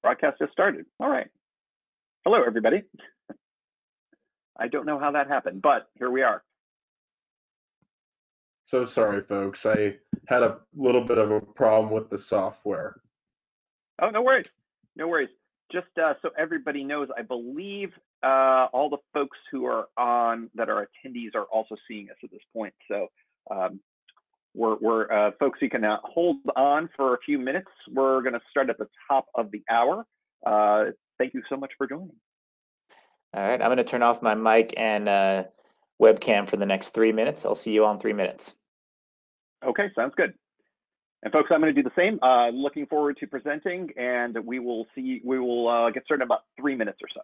Broadcast just started. All right. Hello, everybody. I don't know how that happened, but here we are. So sorry, folks. I had a little bit of a problem with the software. Oh, no worries. No worries. Just so everybody knows, I believe all the folks who are on that are attendees are also seeing us at this point. So we're folks, you can hold on for a few minutes. We're going to start at the top of the hour. Thank you so much for joining. All right, I'm going to turn off my mic and webcam for the next 3 minutes. I'll see you all in 3 minutes. Okay, sounds good. And folks, I'm going to do the same. Looking forward to presenting, and we will get started in about 3 minutes or so.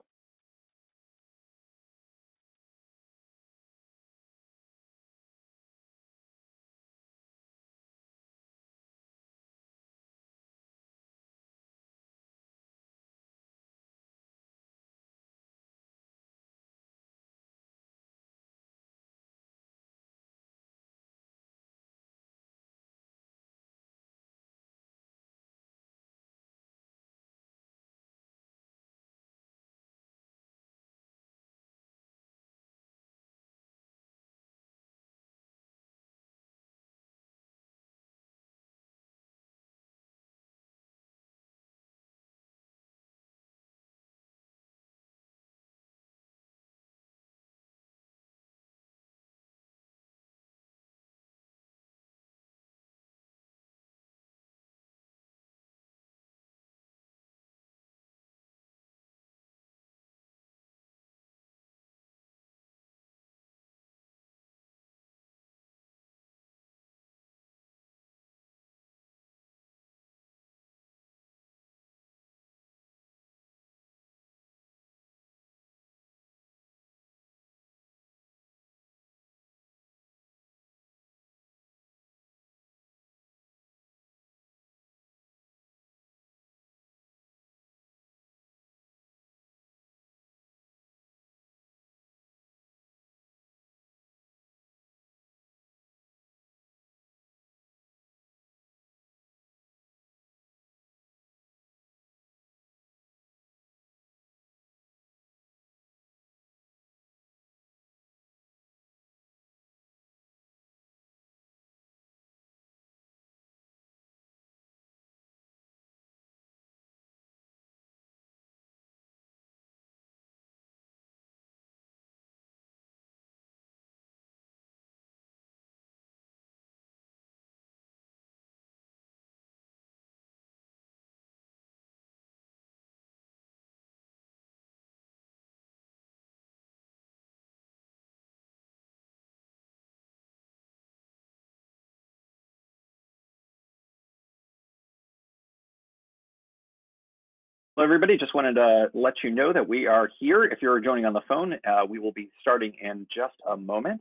Hello, everybody. Just wanted to let you know that we are here. If you're joining on the phone, we will be starting in just a moment.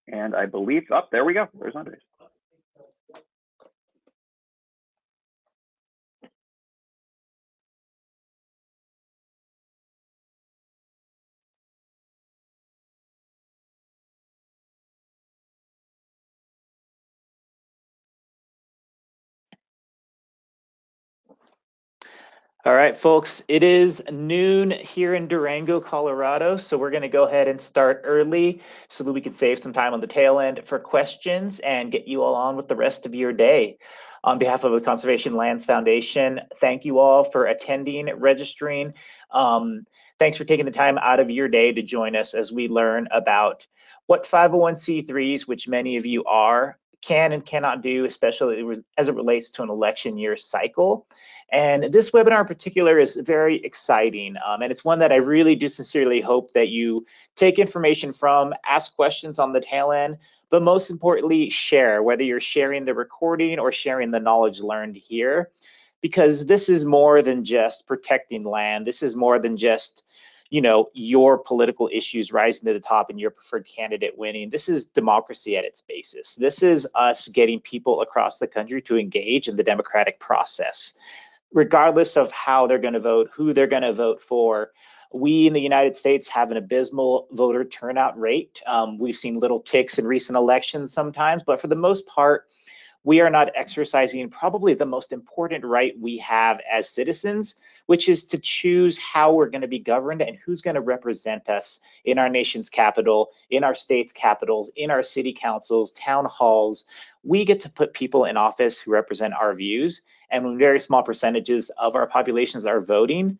And I believe, oh, there we go. There's Andres. All right, folks, it is noon here in Durango, Colorado, so we're going to go ahead and start early so that we can save some time on the tail end for questions and get you all on with the rest of your day. On behalf of the Conservation Lands Foundation, thank you all for attending, registering. Thanks for taking the time out of your day to join us as we learn about what 501c3s, which many of you are, can and cannot do, especially as it relates to an election year cycle. And this webinar in particular is very exciting, and it's one that I really do sincerely hope that you take information from, ask questions on the tail end, but most importantly, share, whether you're sharing the recording or sharing the knowledge learned here, because this is more than just protecting land. This is more than just, you know, your political issues rising to the top and your preferred candidate winning. This is democracy at its basis. This is us getting people across the country to engage in the democratic process, regardless of how they're going to vote, who they're going to vote for. We in the United States have an abysmal voter turnout rate. We've seen little ticks in recent elections sometimes, but for the most part, we are not exercising probably the most important right we have as citizens, which is to choose how we're going to be governed and who's going to represent us in our nation's capital, in our state's capitals, in our city councils, town halls. We get to put people in office who represent our views, and when very small percentages of our populations are voting,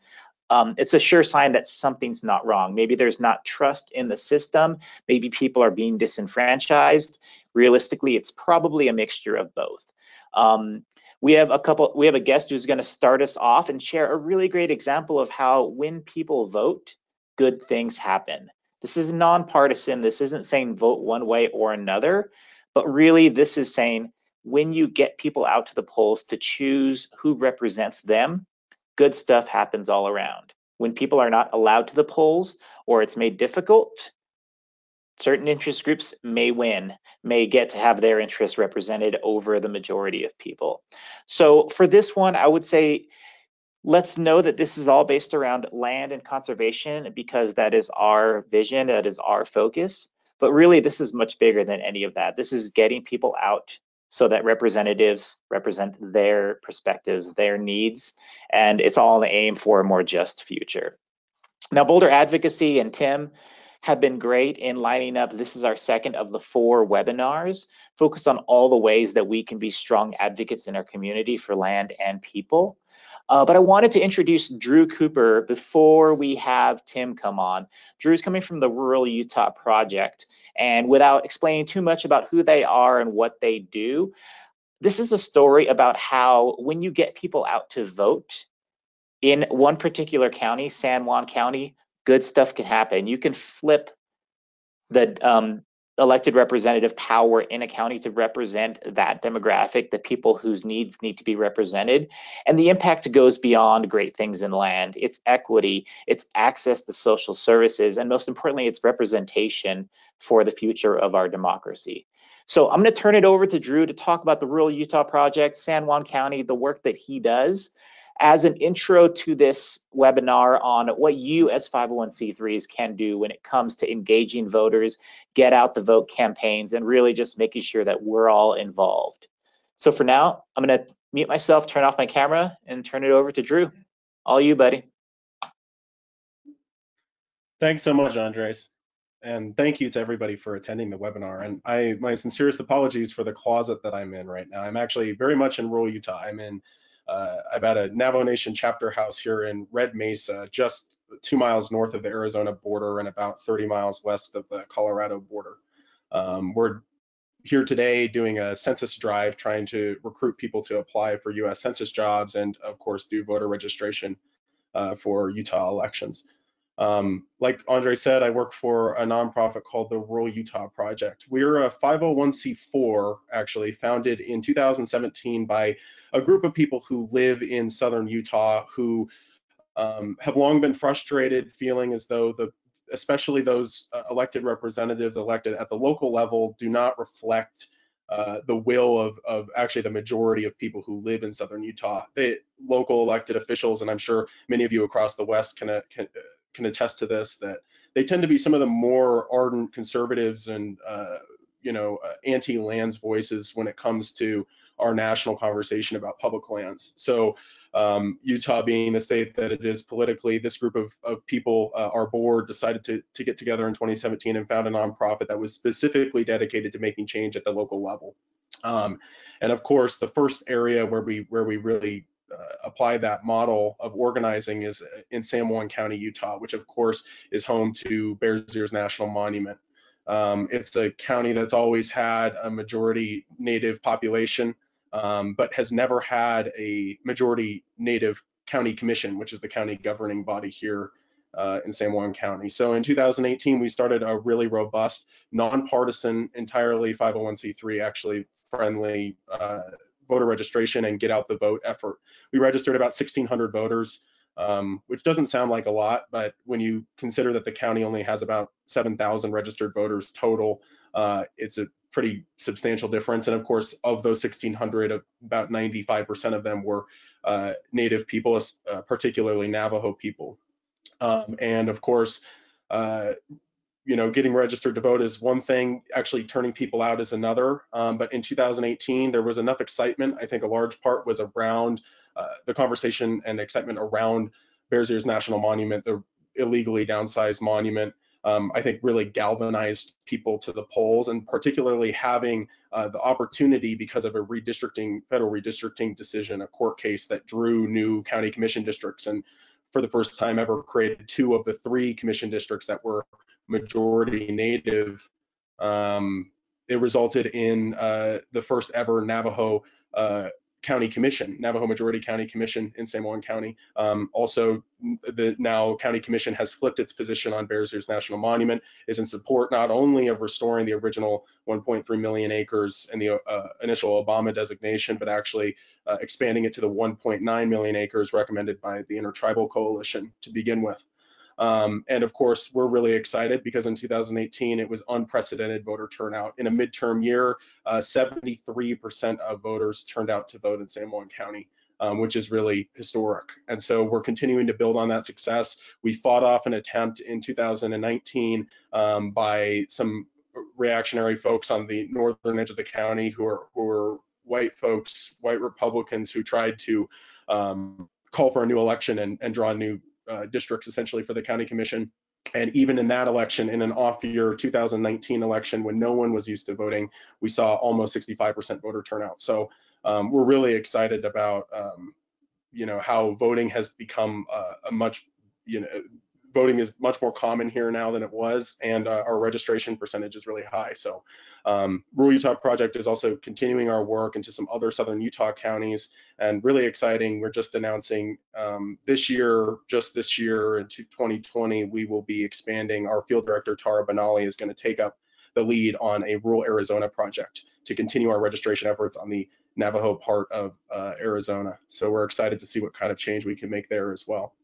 it's a sure sign that something's not wrong. Maybe there's not trust in the system. Maybe people are being disenfranchised. Realistically, it's probably a mixture of both. We have a guest who's going to start us off and share a really great example of how when people vote, good things happen. This is nonpartisan. This isn't saying vote one way or another, but really this is saying when you get people out to the polls to choose who represents them, good stuff happens all around. When people are not allowed to the polls or it's made difficult, certain interest groups may win, may get to have their interests represented over the majority of people. So for this one, I would say, let's know that this is all based around land and conservation because that is our vision, that is our focus. But really, this is much bigger than any of that. This is getting people out so that representatives represent their perspectives, their needs, and it's all an aim for a more just future. Now, Boulder Advocacy and Tim have been great in lining up. This is our second of the 4 webinars, focused on all the ways that we can be strong advocates in our community for land and people. But I wanted to introduce Drew Cooper before we have Tim come on. Drew's coming from the Rural Utah Project, and without explaining too much about who they are and what they do, this is a story about how when you get people out to vote in one particular county, San Juan County, good stuff can happen. You can flip the elected representative power in a county to represent that demographic, the people whose needs need to be represented. And the impact goes beyond great things in land. It's equity, it's access to social services, and most importantly, it's representation for the future of our democracy. So I'm going to turn it over to Drew to talk about the Rural Utah Project, San Juan County, the work that he does, as an intro to this webinar on what you as 501c3s can do when it comes to engaging voters, get out the vote campaigns, and really just making sure that we're all involved. So for now, I'm going to mute myself, turn off my camera, and turn it over to Drew. All you, buddy. Thanks so much, Andres. And thank you to everybody for attending the webinar. And my sincerest apologies for the closet that I'm in right now. I'm actually very much in rural Utah. I'm at a Navajo Nation chapter house here in Red Mesa, just 2 miles north of the Arizona border and about 30 miles west of the Colorado border. We're here today doing a census drive, trying to recruit people to apply for U.S. Census jobs and, of course, do voter registration for Utah elections. Like Andre said, I work for a nonprofit called the Rural Utah Project. We're a 501c4, actually, founded in 2017 by a group of people who live in southern Utah who have long been frustrated, feeling as though especially those elected representatives elected at the local level do not reflect the will of actually the majority of people who live in southern Utah. Local elected officials, and I'm sure many of you across the West can attest to this, that they tend to be some of the more ardent conservatives and anti-lands voices when it comes to our national conversation about public lands. So Utah being the state that it is politically, this group of people, our board decided to get together in 2017 and found a nonprofit that was specifically dedicated to making change at the local level. And of course, the first area where we really apply that model of organizing is in San Juan County, Utah, which of course is home to Bears Ears National Monument. It's a county that's always had a majority Native population, but has never had a majority Native county commission, which is the county governing body here in San Juan County. So in 2018, we started a really robust, nonpartisan, entirely 501c3 actually friendly voter registration and get out the vote effort. We registered about 1,600 voters, which doesn't sound like a lot, but when you consider that the county only has about 7,000 registered voters total, it's a pretty substantial difference. And of course, of those 1,600, about 95% of them were Native people, particularly Navajo people. And of course, getting registered to vote is one thing, actually turning people out is another. But in 2018, there was enough excitement. I think a large part was around the conversation and excitement around Bears Ears National Monument, the illegally downsized monument. I think really galvanized people to the polls, and particularly having the opportunity, because of a federal redistricting decision, a court case that drew new county commission districts, and for the first time ever created 2 of the 3 commission districts that were majority Native. It resulted in the first ever Navajo majority county commission in San Juan County. Also, the now county commission has flipped its position on Bears Ears National Monument, is in support not only of restoring the original 1.3 million acres in the initial Obama designation, but actually expanding it to the 1.9 million acres recommended by the Intertribal Coalition to begin with. And of course, we're really excited because in 2018, it was unprecedented voter turnout. In a midterm year, 73% of voters turned out to vote in San Juan County, which is really historic. And so we're continuing to build on that success. We fought off an attempt in 2019 by some reactionary folks on the northern edge of the county who are white folks, white Republicans, who tried to call for a new election and draw new districts essentially for the county commission. And even in that election, in an off year 2019 election, when no one was used to voting, we saw almost 65% voter turnout. So we're really excited about how voting has become voting is much more common here now than it was, and our registration percentage is really high. So Rural Utah Project is also continuing our work into some other southern Utah counties, and really exciting. We're just announcing this year into 2020, we will be expanding. Our field director, Tara Benali, is going to take up the lead on a rural Arizona project to continue our registration efforts on the Navajo part of Arizona. So we're excited to see what kind of change we can make there as well.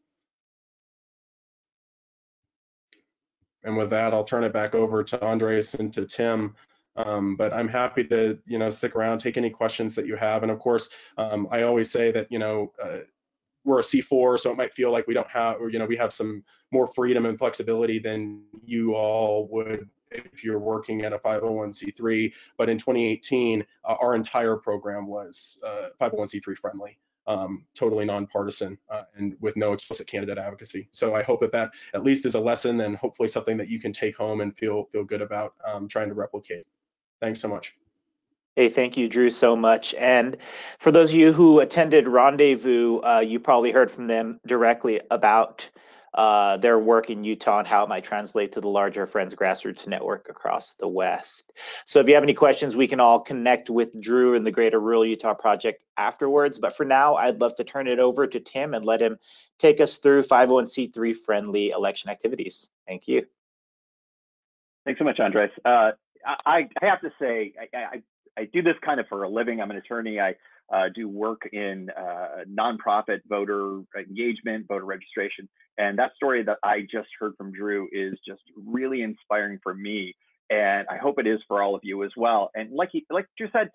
And with that, I'll turn it back over to Andres and to Tim. But I'm happy to, stick around, take any questions that you have. And of course, I always say that, we're a C4, so it might feel like we don't have, or, we have some more freedom and flexibility than you all would if you're working at a 501c3. But in 2018, our entire program was 501c3 friendly. Totally nonpartisan and with no explicit candidate advocacy. So I hope that at least is a lesson, and hopefully something that you can take home and feel good about trying to replicate. Thanks so much. Hey, thank you, Drew, so much. And for those of you who attended Rendezvous, you probably heard from them directly about their work in Utah and how it might translate to the larger Friends Grassroots Network across the West. So if you have any questions, we can all connect with Drew and the Greater Rural Utah Project afterwards. But for now, I'd love to turn it over to Tim and let him take us through 501c3 friendly election activities. Thank you. Thanks so much, Andres. I have to say, I do this kind of for a living. I'm an attorney. I do work in nonprofit voter engagement, voter registration. And that story that I just heard from Drew is just really inspiring for me. And I hope it is for all of you as well. And like Drew said,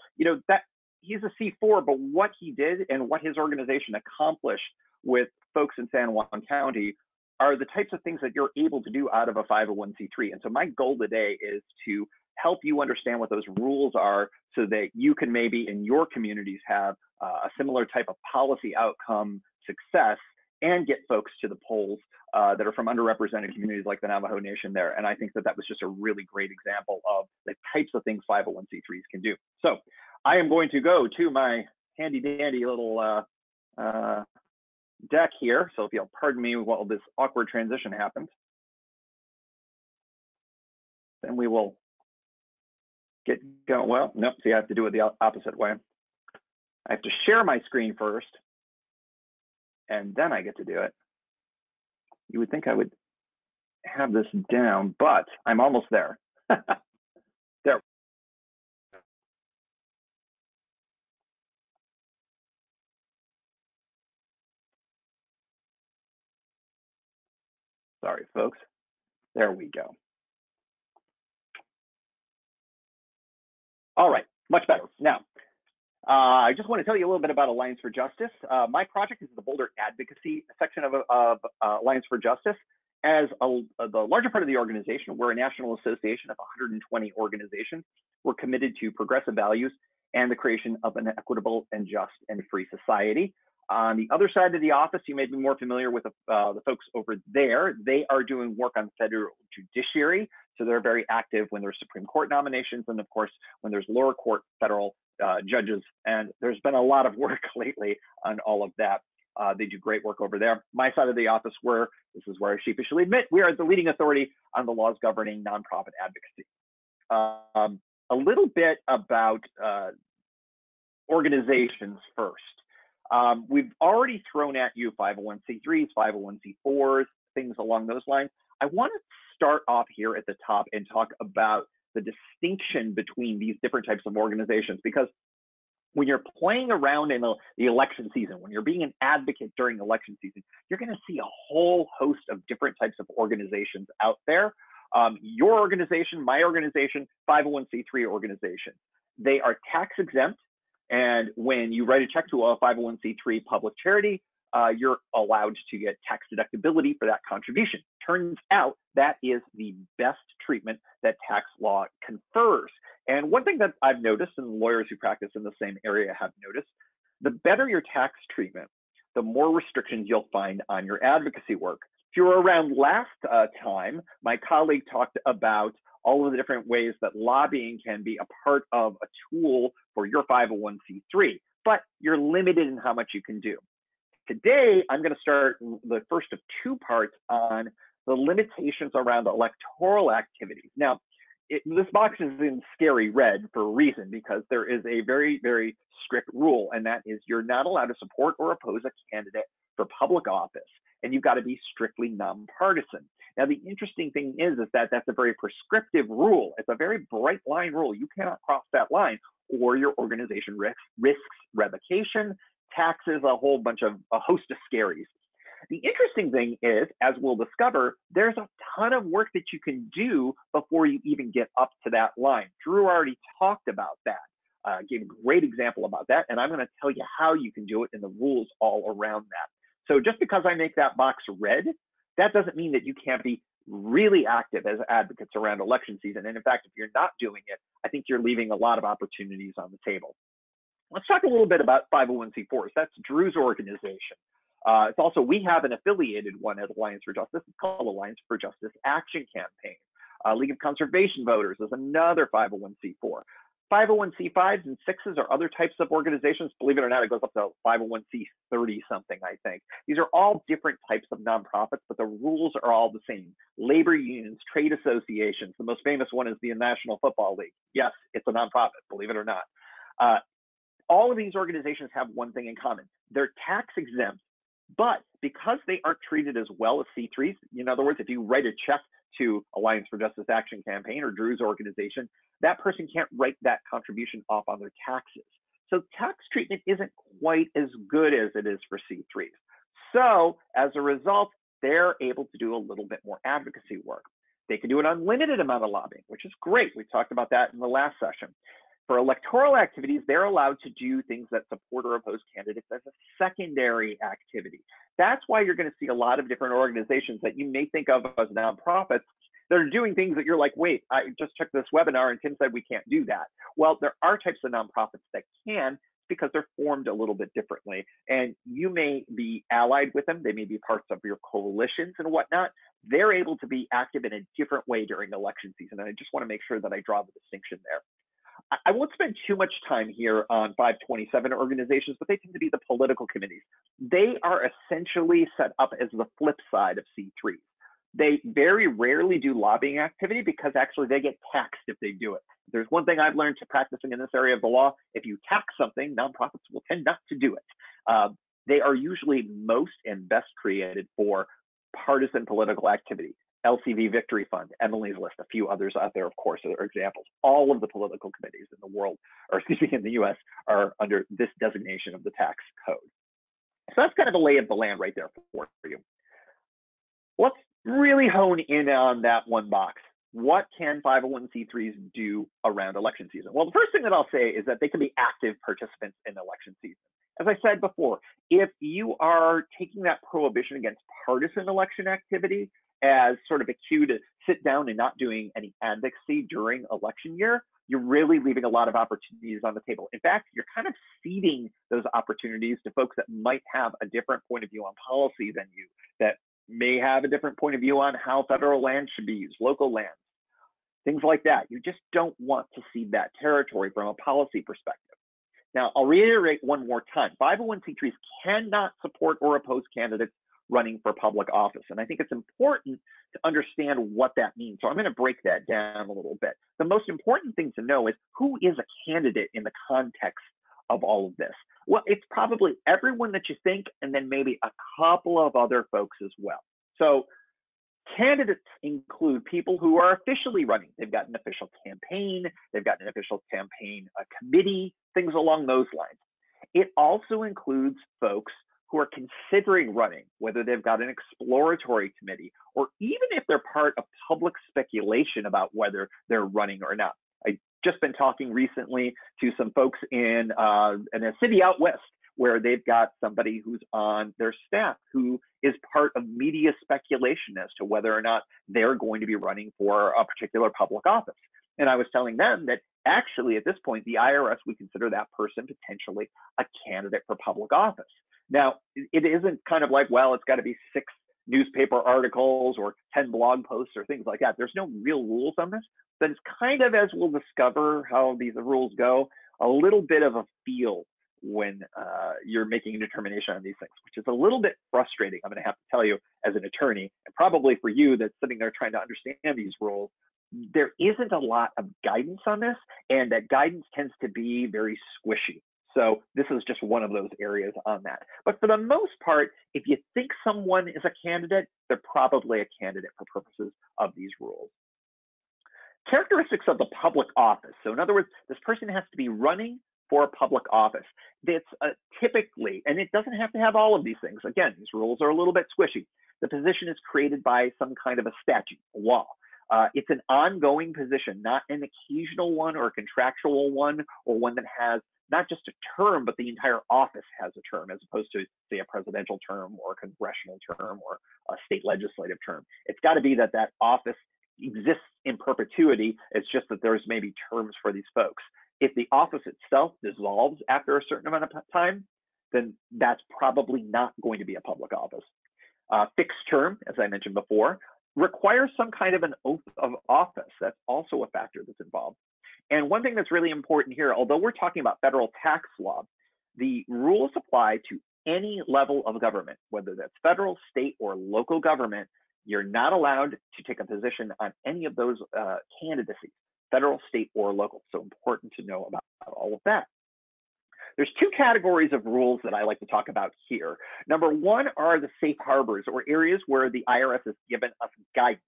that he's a C4, but what he did and what his organization accomplished with folks in San Juan County are the types of things that you're able to do out of a 501c3. And so my goal today is to help you understand what those rules are so that you can maybe in your communities have a similar type of policy outcome success and get folks to the polls that are from underrepresented communities like the Navajo Nation there. And I think that was just a really great example of the types of things 501c3s can do. So I am going to go to my handy dandy little deck here. So if you'll pardon me while this awkward transition happens, then we will get going. Well, nope, see, I have to do it the opposite way. I have to share my screen first, and then I get to do it. You would think I would have this down, but I'm almost there. There. Sorry, folks. There we go. All right, much better. Now, I just want to tell you a little bit about Alliance for Justice. My project is the Boulder Advocacy section of Alliance for Justice. as the larger part of the organization, we're a national association of 120 organizations. We're committed to progressive values and the creation of an equitable and just and free society. On the other side of the office, you may be more familiar with the folks over there. They are doing work on federal judiciary. So they're very active when there's Supreme Court nominations, and of course, when there's lower court federal judges. And there's been a lot of work lately on all of that. They do great work over there. My side of the office, this is where I sheepishly admit, we are the leading authority on the laws governing nonprofit advocacy. A little bit about organizations first. We've already thrown at you 501c3s, 501c4s, things along those lines. I want to start off here at the top and talk about the distinction between these different types of organizations, because when you're playing around in the election season, when you're being an advocate during election season, you're going to see a whole host of different types of organizations out there. Your organization, my organization, 501c3 organization, they are tax exempt. And when you write a check to a 501c3 public charity, you're allowed to get tax deductibility for that contribution. Turns out that is the best treatment that tax law confers. And one thing that I've noticed, and lawyers who practice in the same area have noticed, the better your tax treatment, the more restrictions you'll find on your advocacy work. If you were around last time, my colleague talked about all of the different ways that lobbying can be a part of a tool for your 501c3, but you're limited in how much you can do. Today, I'm going to start the first of two parts on the limitations around electoral activities. Now, this box is in scary red for a reason, because there is a very, very strict rule, and that is you're not allowed to support or oppose a candidate for public office, and you've got to be strictly nonpartisan. Now, the interesting thing is that that's a very prescriptive rule. It's a very bright line rule. You cannot cross that line, or your organization risks revocation, taxes, a host of scaries. The interesting thing is, as we'll discover, there's a ton of work that you can do before you even get up to that line. Drew already talked about that, gave a great example about that, and I'm going to tell you how you can do it and the rules all around that. So just because I make that box red, that doesn't mean that you can't be really active as advocates around election season. And in fact, if you're not doing it, I think you're leaving a lot of opportunities on the table. Let's talk a little bit about 501c4s. That's Drew's organization. It's also, we have an affiliated one at Alliance for Justice. It's called Alliance for Justice Action Campaign. League of Conservation Voters is another 501c4. 501c5s and 6s are other types of organizations. Believe it or not, it goes up to 501c30 something, I think. These are all different types of nonprofits, but the rules are all the same. Labor unions, trade associations. The most famous one is the National Football League. Yes, it's a nonprofit, believe it or not. All of these organizations have one thing in common. They're tax exempt, but because they aren't treated as well as C3s, in other words, if you write a check to Alliance for Justice Action Campaign or Drew's organization, that person can't write that contribution off on their taxes. So tax treatment isn't quite as good as it is for C3s. So as a result, they're able to do a little bit more advocacy work. They can do an unlimited amount of lobbying, which is great. We talked about that in the last session. For electoral activities, they're allowed to do things that support or oppose candidates as a secondary activity. That's why you're going to see a lot of different organizations that you may think of as nonprofits that are doing things that you're like, wait, I just checked this webinar and Tim said we can't do that. Well, there are types of nonprofits that can, because they're formed a little bit differently. And you may be allied with them. They may be parts of your coalitions and whatnot. They're able to be active in a different way during election season. And I just want to make sure that I draw the distinction there. I won't spend too much time here on 527 organizations, but they tend to be the political committees. They are essentially set up as the flip side of C3s. They very rarely do lobbying activity because actually they get taxed if they do it. There's one thing I've learned to practicing in this area of the law: if you tax something, nonprofits will tend not to do it. They are usually most and best created for partisan political activity. LCV Victory Fund, Emily's List, a few others out there, of course, are examples. All of the political committees in the world, or excuse me, in the US, are under this designation of the tax code. So that's kind of a lay of the land right there for you. Let's really hone in on that one box. What can 501c3s do around election season? Well, the first thing that I'll say is that they can be active participants in election season. As I said before, if you are taking that prohibition against partisan election activity as sort of a cue to sit down and not doing any advocacy during election year, you're really leaving a lot of opportunities on the table. In fact, you're kind of ceding those opportunities to folks that might have a different point of view on policy than you, that may have a different point of view on how federal land should be used, local lands, things like that. You just don't want to cede that territory from a policy perspective. Now, I'll reiterate one more time, 501c3s cannot support or oppose candidates running for public office. And I think it's important to understand what that means. So I'm going to break that down a little bit. The most important thing to know is who is a candidate in the context of all of this? Well, it's probably everyone that you think, and then maybe a couple of other folks as well. So candidates include people who are officially running. They've got an official campaign, they've got an official campaign committee, things along those lines. It also includes folks who are considering running, whether they've got an exploratory committee, or even if they're part of public speculation about whether they're running or not. I've just been talking recently to some folks in a city out west where they've got somebody who's on their staff who is part of media speculation as to whether or not they're going to be running for a particular public office. And I was telling them that actually at this point, the IRS would consider that person potentially a candidate for public office. Now, it isn't kind of like, well, it's got to be 6 newspaper articles or 10 blog posts or things like that. There's no real rules on this, but it's kind of, as we'll discover how these rules go, a little bit of a feel when you're making a determination on these things, which is a little bit frustrating, I'm going to have to tell you as an attorney, and probably for you that's sitting there trying to understand these rules. There isn't a lot of guidance on this, and that guidance tends to be very squishy. So this is just one of those areas on that. But for the most part, if you think someone is a candidate, they're probably a candidate for purposes of these rules. Characteristics of the public office. So in other words, this person has to be running for a public office. That's typically, and it doesn't have to have all of these things. Again, these rules are a little bit squishy. The position is created by some kind of a statute, a law. It's an ongoing position, not an occasional one or a contractual one, or one that has not just a term, but the entire office has a term, as opposed to, say, a presidential term or a congressional term or a state legislative term. It's got to be that that office exists in perpetuity. It's just that there's maybe terms for these folks. If the office itself dissolves after a certain amount of time, then that's probably not going to be a public office. Fixed term, as I mentioned before, requires some kind of an oath of office. That's also a factor that's involved. And one thing that's really important here, although we're talking about federal tax law, the rules apply to any level of government, whether that's federal, state, or local government. You're not allowed to take a position on any of those candidacies, federal, state, or local. So important to know about all of that. There's 2 categories of rules that I like to talk about here. Number 1 are the safe harbors, or areas where the IRS has given us guidance.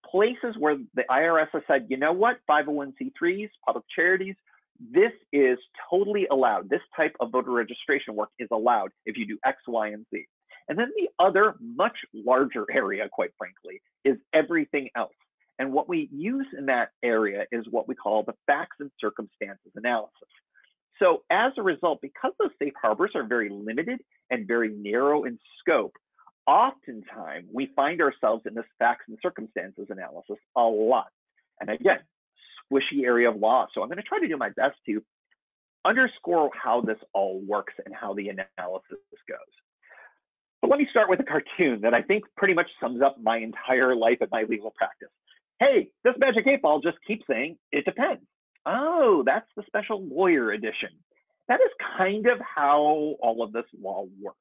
Places where the IRS has said, you know what, 501c3s, public charities, this is totally allowed. This type of voter registration work is allowed if you do X, Y, and Z. And then the other much larger area, quite frankly, is everything else. And what we use in that area is what we call the facts and circumstances analysis. So as a result, because those safe harbors are very limited and very narrow in scope, oftentimes we find ourselves in this facts and circumstances analysis a lot. And again, squishy area of law. So I'm going to try to do my best to underscore how this all works and how the analysis goes. But let me start with a cartoon that I think pretty much sums up my entire life and my legal practice. Hey, this magic 8 ball just keeps saying, it depends. Oh, that's the special lawyer edition. That is kind of how all of this law works.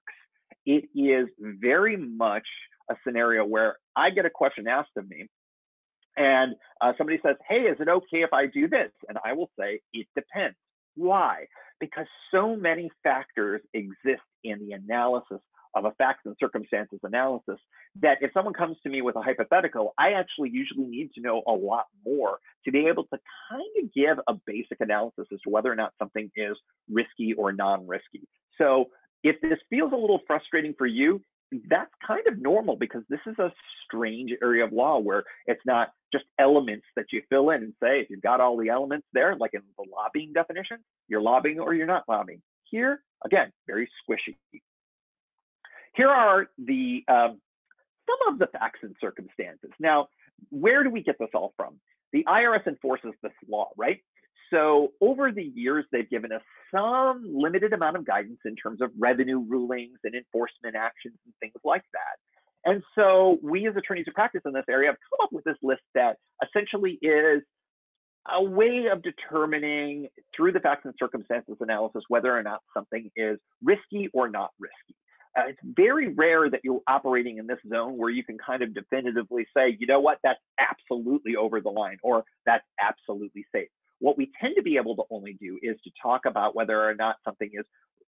It is very much a scenario where I get a question asked of me, and somebody says, hey, is it okay if I do this? And I will say, it depends. Why? Because so many factors exist in the analysis of a facts and circumstances analysis that if someone comes to me with a hypothetical, I actually usually need to know a lot more to be able to kind of give a basic analysis as to whether or not something is risky or non-risky. So if this feels a little frustrating for you, that's kind of normal, because this is a strange area of law where it's not just elements that you fill in and say, if you've got all the elements there, like in the lobbying definition, you're lobbying or you're not lobbying. Here, again, very squishy. Here are the some of the facts and circumstances. Now, where do we get this all from? The IRS enforces this law, right? So over the years, they've given us some limited amount of guidance in terms of revenue rulings and enforcement actions and things like that. And so we as attorneys who practice in this area have come up with this list that essentially is a way of determining through the facts and circumstances analysis whether or not something is risky or not risky. It's very rare that you're operating in this zone where you can kind of definitively say, you know what, that's absolutely over the line, or that's absolutely safe. What we tend to be able to only do is to talk about whether or not something is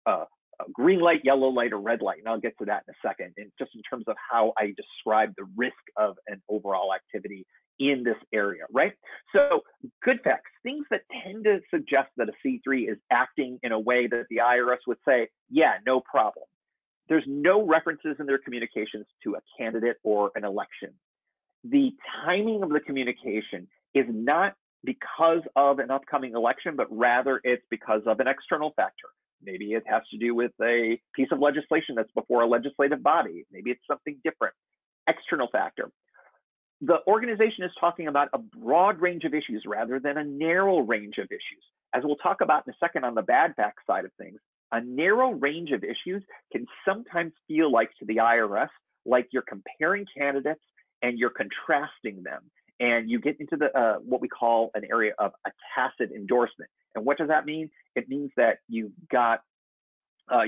a green light, yellow light, or red light. And I'll get to that in a second, and just in terms of how I describe the risk of an overall activity in this area, right? So good facts, things that tend to suggest that a C3 is acting in a way that the IRS would say, yeah, no problem. There's no references in their communications to a candidate or an election. The timing of the communication is not because of an upcoming election, but rather it's because of an external factor. Maybe it has to do with a piece of legislation that's before a legislative body. Maybe it's something different. External factor. The organization is talking about a broad range of issues rather than a narrow range of issues. As we'll talk about in a second on the bad fact side of things, a narrow range of issues can sometimes feel like to the IRS, like you're comparing candidates and you're contrasting them. And you get into the what we call an area of a tacit endorsement. And what does that mean? It means that you've got,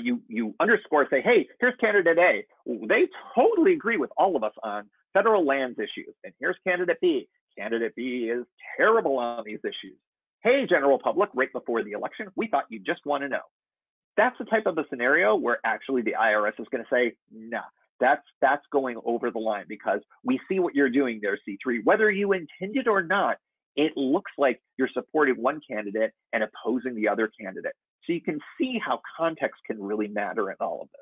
you underscore, say, hey, here's candidate A. They totally agree with all of us on federal lands issues. And here's candidate B. Candidate B is terrible on these issues. Hey, general public, right before the election, we thought you just want to know. That's the type of a scenario where actually the IRS is going to say, nah, that's going over the line, because we see what you're doing there, C3. Whether you intended or not, it looks like you're supporting one candidate and opposing the other candidate. So you can see how context can really matter in all of this.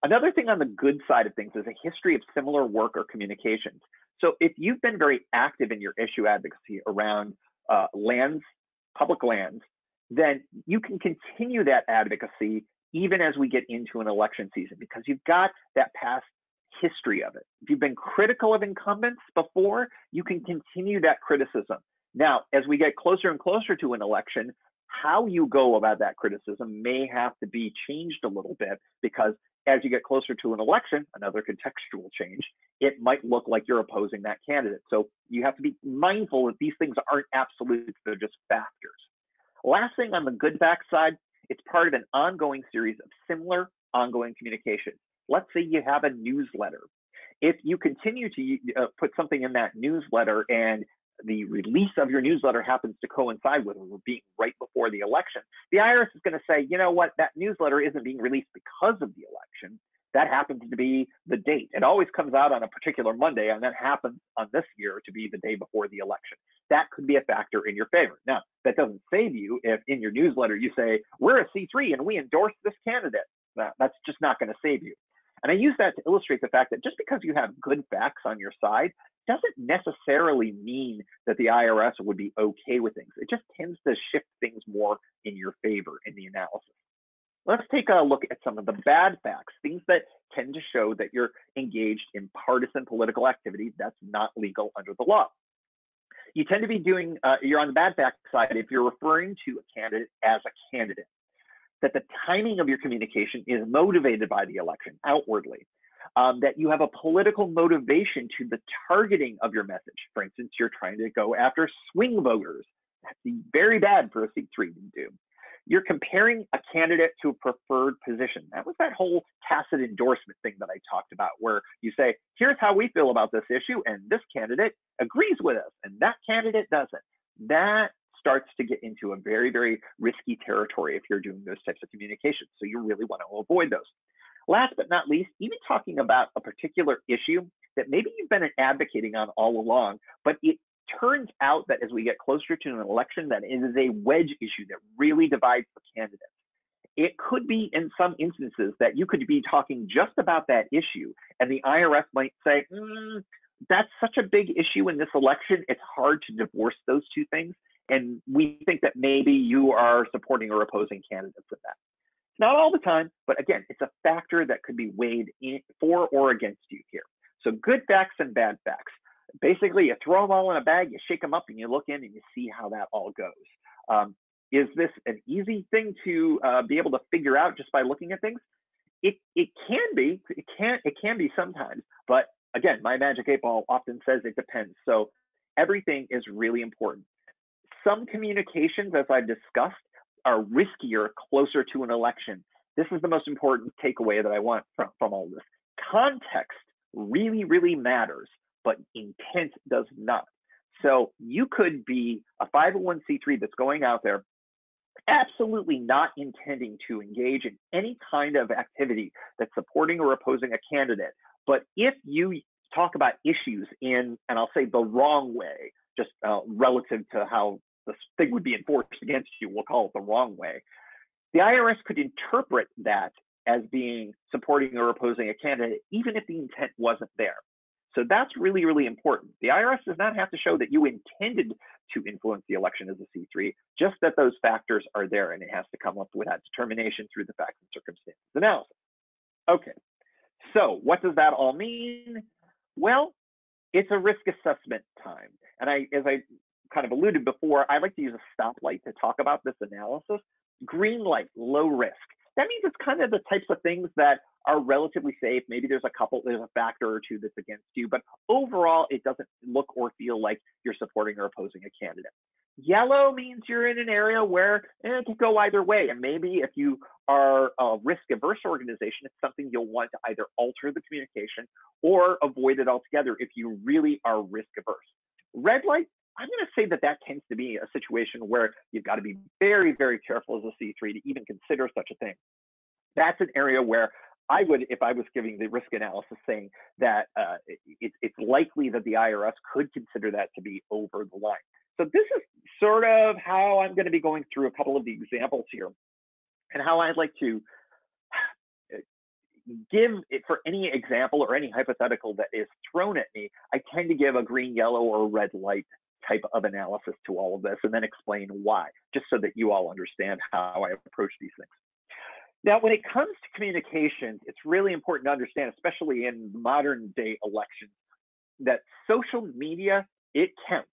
Another thing on the good side of things is a history of similar work or communications. So if you've been very active in your issue advocacy around lands, public lands, then you can continue that advocacy even as we get into an election season, because you've got that past history of it. If you've been critical of incumbents before, you can continue that criticism. Now, as we get closer and closer to an election, how you go about that criticism may have to be changed a little bit, because as you get closer to an election, another contextual change, it might look like you're opposing that candidate. So you have to be mindful that these things aren't absolutes, they're just factors. Last thing on the good fact side, it's part of an ongoing series of similar ongoing communications. Let's say you have a newsletter. If you continue to put something in that newsletter and the release of your newsletter happens to coincide with being right before the election, the IRS is going to say, you know what, that newsletter isn't being released because of the election. That happens to be the date. It always comes out on a particular Monday, and that happens on this year to be the day before the election. That could be a factor in your favor. Now, that doesn't save you if in your newsletter you say, we're a C3 and we endorse this candidate. That's just not going to save you. And I use that to illustrate the fact that just because you have good facts on your side doesn't necessarily mean that the IRS would be okay with things. It just tends to shift things more in your favor in the analysis. Let's take a look at some of the bad facts, things that tend to show that you're engaged in partisan political activity that's not legal under the law. You tend to be doing, you're on the bad fact side if you're referring to a candidate as a candidate, that the timing of your communication is motivated by the election outwardly, that you have a political motivation to the targeting of your message. For instance, you're trying to go after swing voters. That's very bad for a C3 to do. You're comparing a candidate to a preferred position. That was that whole tacit endorsement thing that I talked about, where you say, here's how we feel about this issue, and this candidate agrees with us, and that candidate doesn't. That starts to get into a very, very risky territory if you're doing those types of communications. So you really want to avoid those. Last but not least, even talking about a particular issue that maybe you've been advocating on all along, but it turns out that as we get closer to an election, that it is a wedge issue that really divides the candidates. It could be in some instances that you could be talking just about that issue, and the IRS might say, that's such a big issue in this election, it's hard to divorce those two things, and we think that maybe you are supporting or opposing candidates in that. Not all the time, but again, it's a factor that could be weighed in for or against you here. So good facts and bad facts. Basically, you throw them all in a bag, you shake them up, and you look in and you see how that all goes. Is this an easy thing to be able to figure out just by looking at things? It can be. It can be sometimes. But again, my magic 8-ball often says it depends. So everything is really important. Some communications, as I've discussed, are riskier closer to an election. This is the most important takeaway that I want from all this. Context really, really matters, but intent does not. So you could be a 501c3 that's going out there absolutely not intending to engage in any kind of activity that's supporting or opposing a candidate. But if you talk about issues in, and I'll say the wrong way, just relative to how this thing would be enforced against you, we'll call it the wrong way, the IRS could interpret that as being supporting or opposing a candidate, even if the intent wasn't there. So that's really, really important. The IRS does not have to show that you intended to influence the election as a C3, just that those factors are there, and it has to come up with that determination through the facts and circumstances analysis. Okay, so what does that all mean? Well, it's a risk assessment time. And as I kind of alluded before, I like to use a stoplight to talk about this analysis. Green light, low risk. That means it's kind of the types of things that are relatively safe. Maybe there's a factor or two that's against you, but overall, it doesn't look or feel like you're supporting or opposing a candidate. Yellow means you're in an area where it can go either way. And maybe if you are a risk-averse organization, it's something you'll want to either alter the communication or avoid it altogether if you really are risk-averse. Red light, I'm going to say that that tends to be a situation where you've got to be very, very careful as a C3 to even consider such a thing. That's an area where I would, if I was giving the risk analysis, saying that it's likely that the IRS could consider that to be over the line. So this is sort of how I'm going to be going through a couple of the examples here, and how I'd like to give it for any example or any hypothetical that is thrown at me. I tend to give a green, yellow, or red light type of analysis to all of this, and then explain why, just so that you all understand how I approach these things. Now, when it comes to communications, it's really important to understand, especially in modern day elections, that social media, it counts.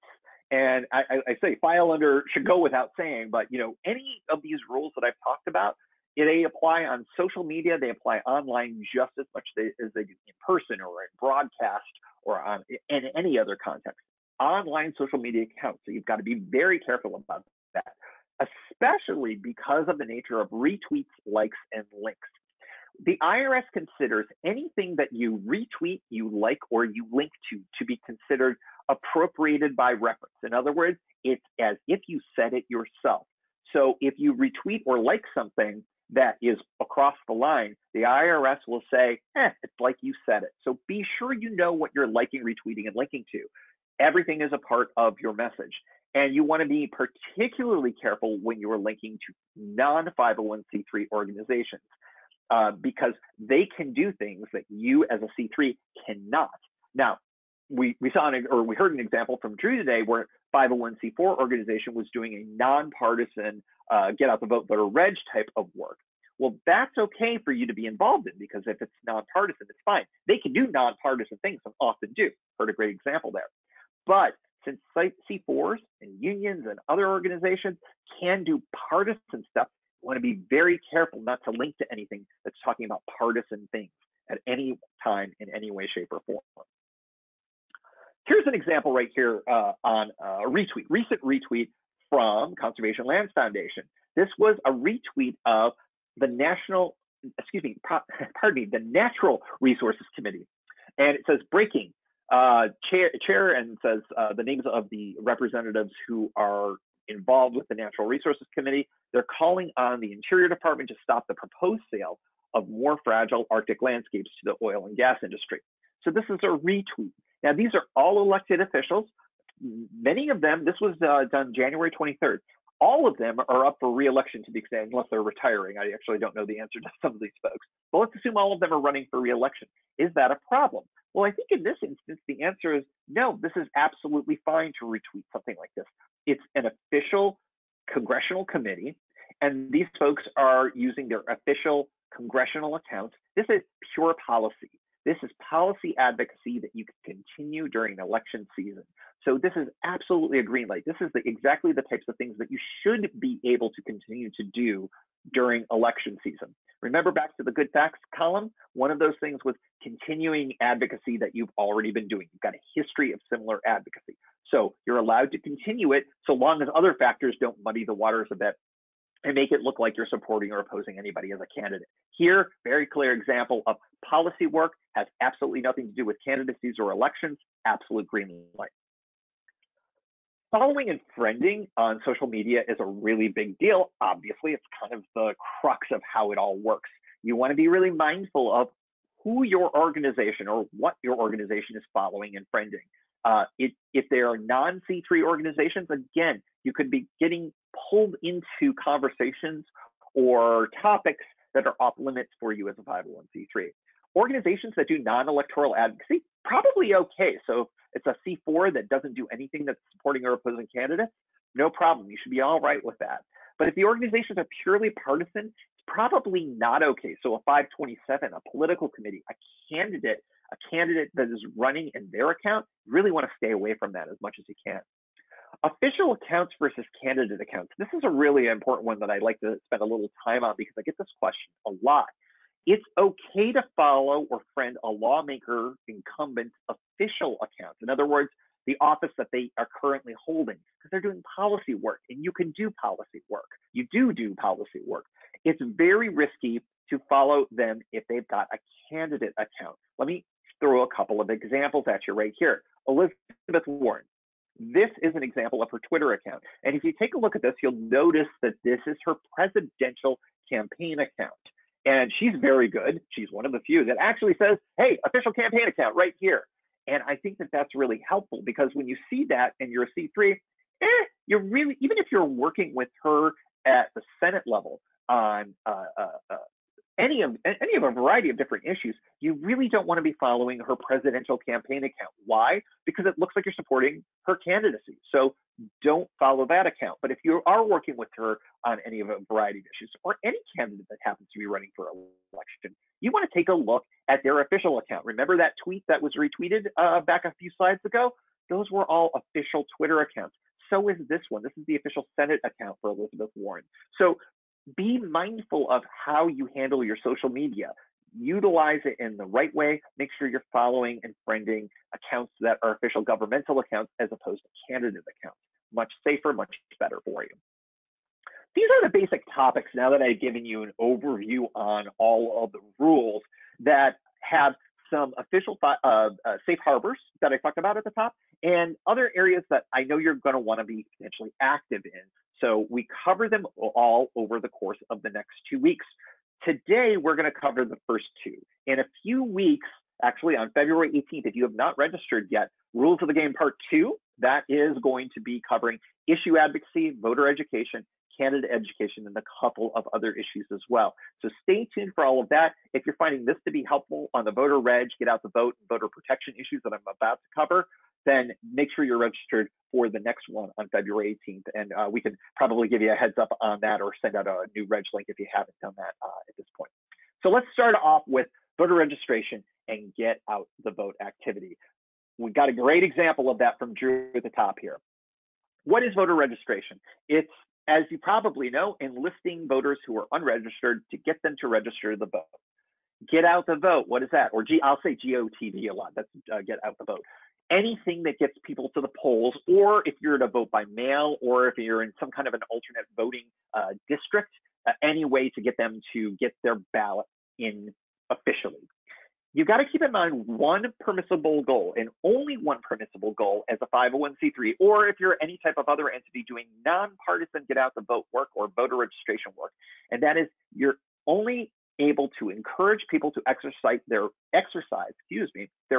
And I say file under should go without saying, but any of these rules that I've talked about, they apply on social media, they apply online just as much as they do in person or in broadcast or in any other context. Online social media counts, so you've got to be very careful about that, especially because of the nature of retweets, likes, and links. The IRS considers anything that you retweet, you like, or you link to be considered appropriated by reference. In other words, it's as if you said it yourself. So if you retweet or like something that is across the line, the IRS will say, it's like you said it. So be sure you know what you're liking, retweeting, and linking to. Everything is a part of your message. And you want to be particularly careful when you are linking to non-501c3 organizations, because they can do things that you as a C3 cannot. Now, we heard an example from Drew today where 501c4 organization was doing a nonpartisan get out the vote voter reg type of work. Well, that's okay for you to be involved in, because if it's nonpartisan, it's fine. They can do nonpartisan things and often do. Heard a great example there. But since C4s and unions and other organizations can do partisan stuff, you want to be very careful not to link to anything that's talking about partisan things at any time in any way, shape, or form. Here's an example right here on a recent retweet from Conservation Lands Foundation. This was a retweet of the Natural Resources Committee. And it says, breaking, chair, and says the names of the representatives who are involved with the Natural Resources Committee. They're calling on the Interior Department to stop the proposed sale of more fragile Arctic landscapes to the oil and gas industry. So this is a retweet. Now, these are all elected officials. Many of them, this was done January 23rd. All of them are up for re-election to the extent, unless they're retiring. I actually don't know the answer to some of these folks. But let's assume all of them are running for re-election. Is that a problem? Well, I think in this instance, the answer is no, this is absolutely fine to retweet something like this. It's an official congressional committee, and these folks are using their official congressional accounts. This is pure policy. This is policy advocacy that you can continue during election season. So this is absolutely a green light. This is exactly the types of things that you should be able to continue to do during election season. Remember back to the good facts column, one of those things was continuing advocacy that you've already been doing. You've got a history of similar advocacy. So you're allowed to continue it so long as other factors don't muddy the waters a bit and make it look like you're supporting or opposing anybody as a candidate. Here, very clear example of policy work, has absolutely nothing to do with candidacies or elections, absolute green light. Following and friending on social media is a really big deal. Obviously, it's kind of the crux of how it all works. You want to be really mindful of who your organization or what your organization is following and friending. If they are non-C3 organizations, again, you could be getting pulled into conversations or topics that are off limits for you as a 501c3. Organizations that do non-electoral advocacy, probably okay. So it's a C4 that doesn't do anything that's supporting or opposing candidates, no problem. You should be all right with that. But if the organizations are purely partisan, it's probably not okay. So a 527, a political committee, a candidate that is running in their account, you really want to stay away from that as much as you can. Official accounts versus candidate accounts. This is a really important one that I'd like to spend a little time on because I get this question a lot. It's okay to follow or friend a lawmaker incumbent's official account. In other words, the office that they are currently holding, because they're doing policy work, and you can do policy work. You do policy work. It's very risky to follow them if they've got a candidate account. Let me throw a couple of examples at you right here. Elizabeth Warren. This is an example of her Twitter account. And if you take a look at this, you'll notice that this is her presidential campaign account. And she's very good. She's one of the few that actually says, hey, official campaign account right here. And I think that that's really helpful because when you see that and you're a C3, you're really, even if you're working with her at the Senate level on any of a variety of different issues, you really don't want to be following her presidential campaign account. Why? Because it looks like you're supporting her candidacy. So don't follow that account. But if you are working with her on any of a variety of issues or any candidate that happens to be running for election, you want to take a look at their official account. Remember that tweet that was retweeted back a few slides ago? Those were all official Twitter accounts. So is this one. This is the official Senate account for Elizabeth Warren. So be mindful of how you handle your social media. Utilize it in the right way. Make sure you're following and friending accounts that are official governmental accounts as opposed to candidate accounts. Much safer, much better for you. These are the basic topics now that I've given you an overview on all of the rules that have some official safe harbors that I talked about at the top and other areas that I know you're going to want to be potentially active in. So we cover them all over the course of the next 2 weeks. Today, we're going to cover the first two. In a few weeks, actually on February 18th, if you have not registered yet, Rules of the Game Part 2, that is going to be covering issue advocacy, voter education, candidate education, and a couple of other issues as well. So stay tuned for all of that. If you're finding this to be helpful on the voter reg, get out the vote, and voter protection issues that I'm about to cover, then make sure you're registered for the next one on February 18th. And we can probably give you a heads up on that or send out a new reg link if you haven't done that at this point. So let's start off with voter registration and get out the vote activity. We've got a great example of that from Drew at the top here. What is voter registration? It's, as you probably know, enlisting voters who are unregistered to get them to register the vote. Get out the vote, what is that? Or I'll say GOTV a lot, that's get out the vote. Anything that gets people to the polls, or if you're to vote by mail, or if you're in some kind of an alternate voting district, any way to get them to get their ballot in officially. You've got to keep in mind one permissible goal, and only one permissible goal as a 501c3, or if you're any type of other entity doing nonpartisan get out the vote work or voter registration work, and that is you're only able to encourage people to exercise their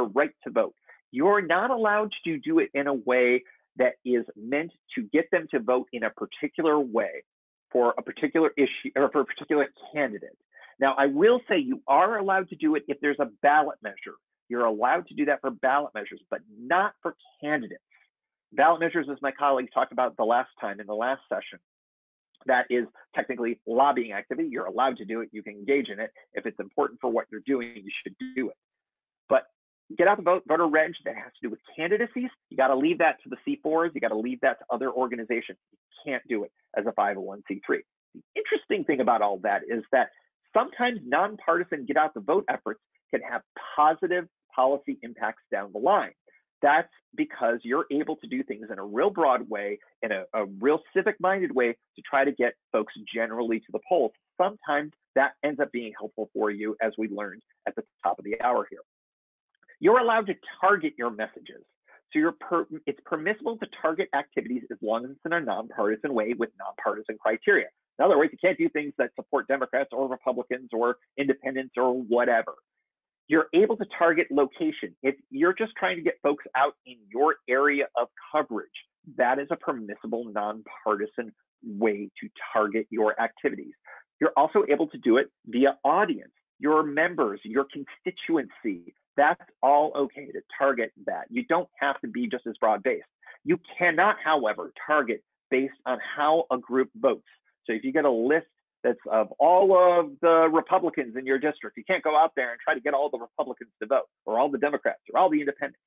right to vote. You're not allowed to do it in a way that is meant to get them to vote in a particular way for a particular issue or for a particular candidate. Now, I will say you are allowed to do it if there's a ballot measure. You're allowed to do that for ballot measures, but not for candidates. Ballot measures, as my colleagues talked about the last time in the last session, that is technically lobbying activity. You're allowed to do it. You can engage in it. If it's important for what you're doing, you should do it. get out the vote, voter reg that has to do with candidacies, you got to leave that to the C4s. You got to leave that to other organizations. You can't do it as a 501c3. The interesting thing about all that is that sometimes nonpartisan get out the vote efforts can have positive policy impacts down the line. That's because you're able to do things in a real broad way, in a real civic-minded way to try to get folks generally to the polls. Sometimes that ends up being helpful for you, as we learned at the top of the hour here. You're allowed to target your messages. So it's permissible to target activities as long as it's in a nonpartisan way with nonpartisan criteria. In other words, you can't do things that support Democrats or Republicans or independents or whatever. You're able to target location. If you're just trying to get folks out in your area of coverage, that is a permissible nonpartisan way to target your activities. You're also able to do it via audience, your members, your constituency. That's all okay to target that. You don't have to be just as broad-based. You cannot, however, target based on how a group votes. So if you get a list that's of all of the Republicans in your district, you can't go out there and try to get all the Republicans to vote, or all the Democrats, or all the independents.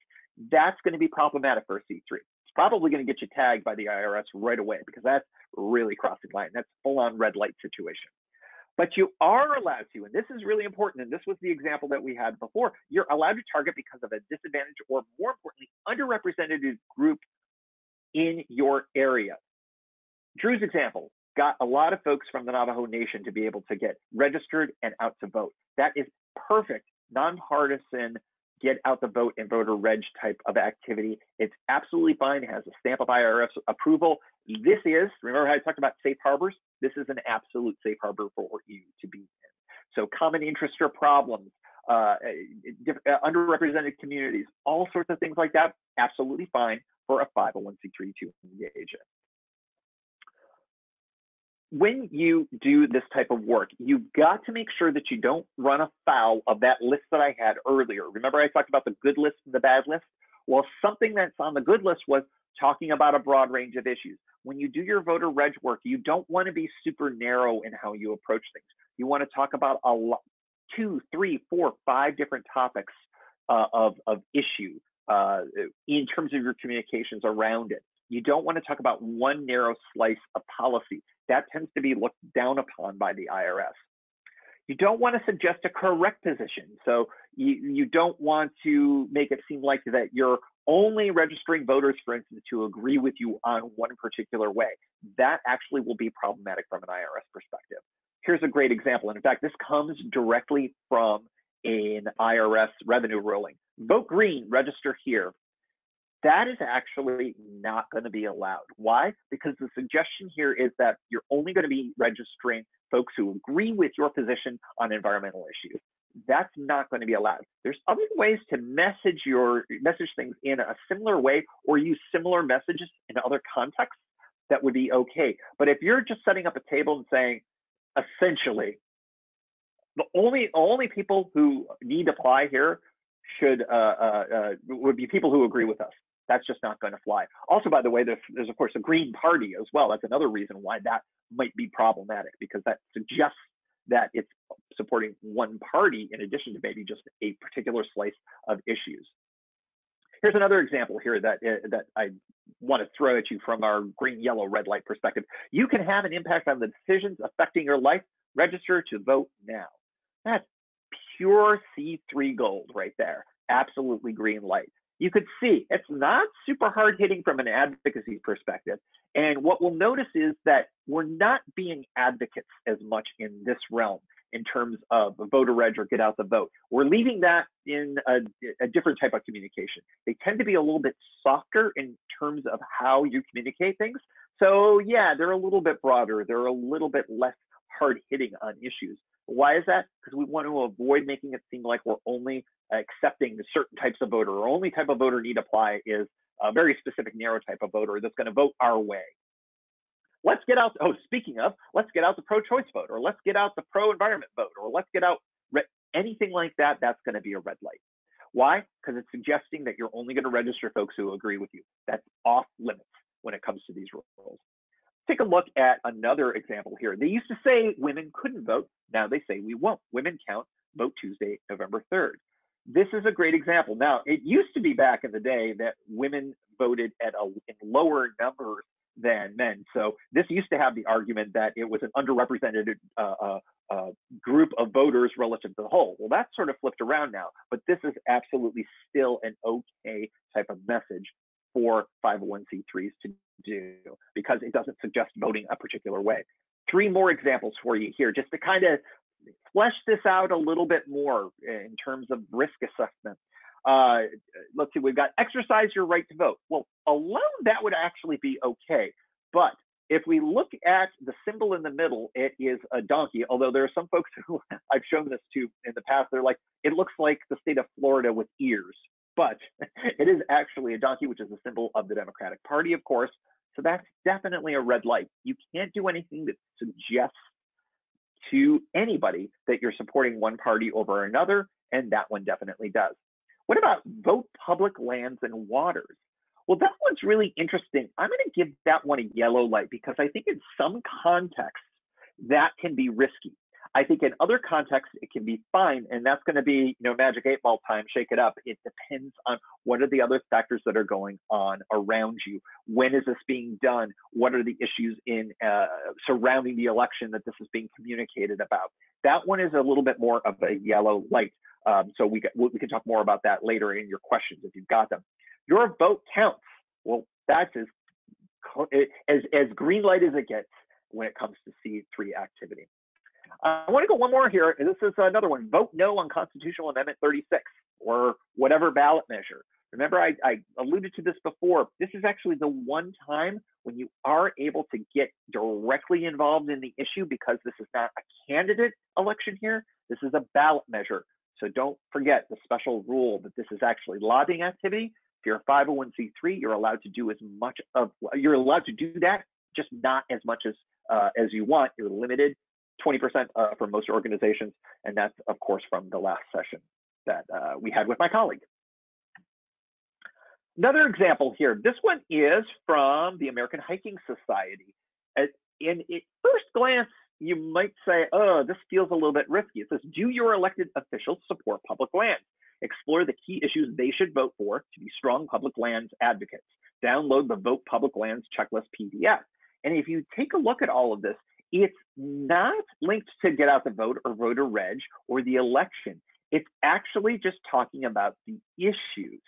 That's going to be problematic for a C3. It's probably going to get you tagged by the IRS right away, because that's really crossing line. That's full-on red light situation. But you are allowed to, and this is really important, and this was the example that we had before, you're allowed to target because of a disadvantaged, or more importantly, underrepresented group in your area. Drew's example got a lot of folks from the Navajo Nation to be able to get registered and out to vote. That is perfect, nonpartisan, get out the vote and voter reg type of activity. It's absolutely fine. It has a stamp of IRS approval. This is, remember how I talked about safe harbors? This is an absolute safe harbor for you to be in. So common interest or problems, underrepresented communities, all sorts of things like that, absolutely fine for a 501c3 to engage in. When you do this type of work, you've got to make sure that you don't run afoul of that list that I had earlier. Remember I talked about the good list and the bad list? Well, something that's on the good list was talking about a broad range of issues. When you do your voter reg work, you don't want to be super narrow in how you approach things. You want to talk about a lot, 2, 3, 4, 5 different topics of issue in terms of your communications around it. You don't want to talk about one narrow slice of policy. That tends to be looked down upon by the IRS. You don't want to suggest a correct position. So you don't want to make it seem like that you're only registering voters, for instance, to agree with you on one particular way. That actually will be problematic from an IRS perspective. Here's a great example. And in fact, this comes directly from an IRS revenue ruling. Vote green, register here. That is actually not going to be allowed. Why? Because the suggestion here is that you're only going to be registering folks who agree with your position on environmental issues. That's not going to be allowed. There's other ways to message things in a similar way, or use similar messages in other contexts that would be okay. But if you're just setting up a table and saying, essentially, the only people who need to apply here would be people who agree with us. That's just not going to fly. Also, by the way, there's of course a Green Party as well. That's another reason why that might be problematic, because that suggests that it's supporting one party in addition to maybe just a particular slice of issues. Here's another example here that I want to throw at you from our green, yellow, red light perspective. You can have an impact on the decisions affecting your life. Register to vote now. That's pure C3 gold right there. Absolutely green light. You could see it's not super hard hitting from an advocacy perspective. And what we'll notice is that we're not being advocates as much in this realm in terms of voter reg or get out the vote. We're leaving that in a different type of communication. They tend to be a little bit softer in terms of how you communicate things. So yeah, they're a little bit broader. They're a little bit less hard hitting on issues. Why is that? Because we want to avoid making it seem like we're only accepting certain types of voter, or only type of voter need apply is a very specific narrow type of voter that's going to vote our way. Let's get out, speaking of, let's get out the pro-choice vote, or let's get out the pro-environment vote, or let's get out anything like that. That's going to be a red light. Why? Because it's suggesting that you're only going to register folks who agree with you. That's off limits when it comes to these rules. Take a look at another example here. They used to say women couldn't vote. Now they say we won't. Women count, vote Tuesday, November 3rd. this is a great example. Now, it used to be back in the day that women voted in lower numbers than men. So this used to have the argument that it was an underrepresented group of voters relative to the whole. Well, that's sort of flipped around now, but this is absolutely still an okay type of message for 501c3s to do, because it doesn't suggest voting a particular way. 3 more examples for you here, just to kind of flesh this out a little bit more in terms of risk assessment. Let's see, we've got exercise your right to vote. Well, alone, that would actually be okay. But if we look at the symbol in the middle, it is a donkey, although there are some folks who I've shown this to in the past, they're like, it looks like the state of Florida with ears. But it is actually a donkey, which is a symbol of the Democratic Party, of course. So that's definitely a red light. You can't do anything that suggests to anybody that you're supporting one party over another, and that one definitely does. What about vote public lands and waters? Well, that one's really interesting. I'm going to give that one a yellow light because I think in some contexts that can be risky. I think in other contexts it can be fine, and that's going to be, magic 8-ball time, shake it up. It depends on what are the other factors that are going on around you. When is this being done? What are the issues in surrounding the election that this is being communicated about? That one is a little bit more of a yellow light. So we can talk more about that later in your questions if you've got them. Your vote counts. Well, that's as green light as it gets when it comes to C3 activity. I want to go one more here. This is another one. Vote no on Constitutional Amendment 36 or whatever ballot measure. Remember, I alluded to this before. This is actually the one time when you are able to get directly involved in the issue, because this is not a candidate election here. This is a ballot measure. So don't forget the special rule that this is actually lobbying activity. If you're a 501c3, you're allowed to do you're allowed to do that, just not as much as you want. You're limited 20% for most organizations, and that's of course from the last session that we had with my colleague. Another example here. This one is from the American Hiking Society. At first glance, you might say, oh, this feels a little bit risky. It says, do your elected officials support public lands? Explore the key issues they should vote for to be strong public lands advocates. Download the Vote Public Lands Checklist PDF. And if you take a look at all of this, it's not linked to get out the vote or voter reg or the election. It's actually just talking about the issues.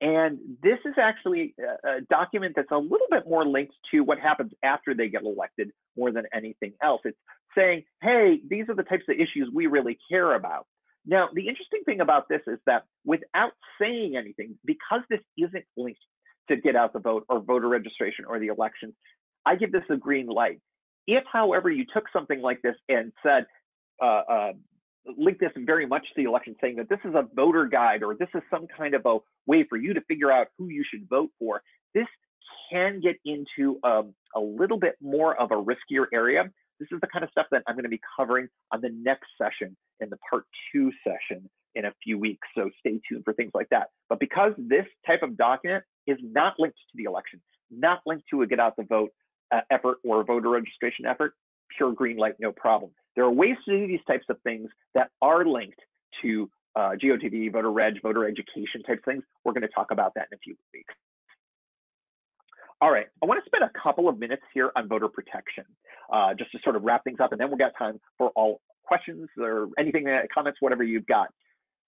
And this is actually a document that's a little bit more linked to what happens after they get elected more than anything else. It's saying, hey, these are the types of issues we really care about. Now, the interesting thing about this is that without saying anything, because this isn't linked to get out the vote or voter registration or the elections, I give this a green light. If, however, you took something like this and said, link this very much to the election, saying that this is a voter guide or this is some kind of a way for you to figure out who you should vote for, this can get into a little bit more of a riskier area. This is the kind of stuff that I'm going to be covering on the next session, in the part 2 session in a few weeks. So stay tuned for things like that. But because this type of document is not linked to the election, not linked to a get out the vote effort or a voter registration effort, pure green light, no problem. There are ways to do these types of things that are linked to GOTV, voter reg, voter education type things. We're going to talk about that in a few weeks. All right, I want to spend a couple of minutes here on voter protection, just to sort of wrap things up, and then we'll get time for all questions or anything, comments, whatever you've got.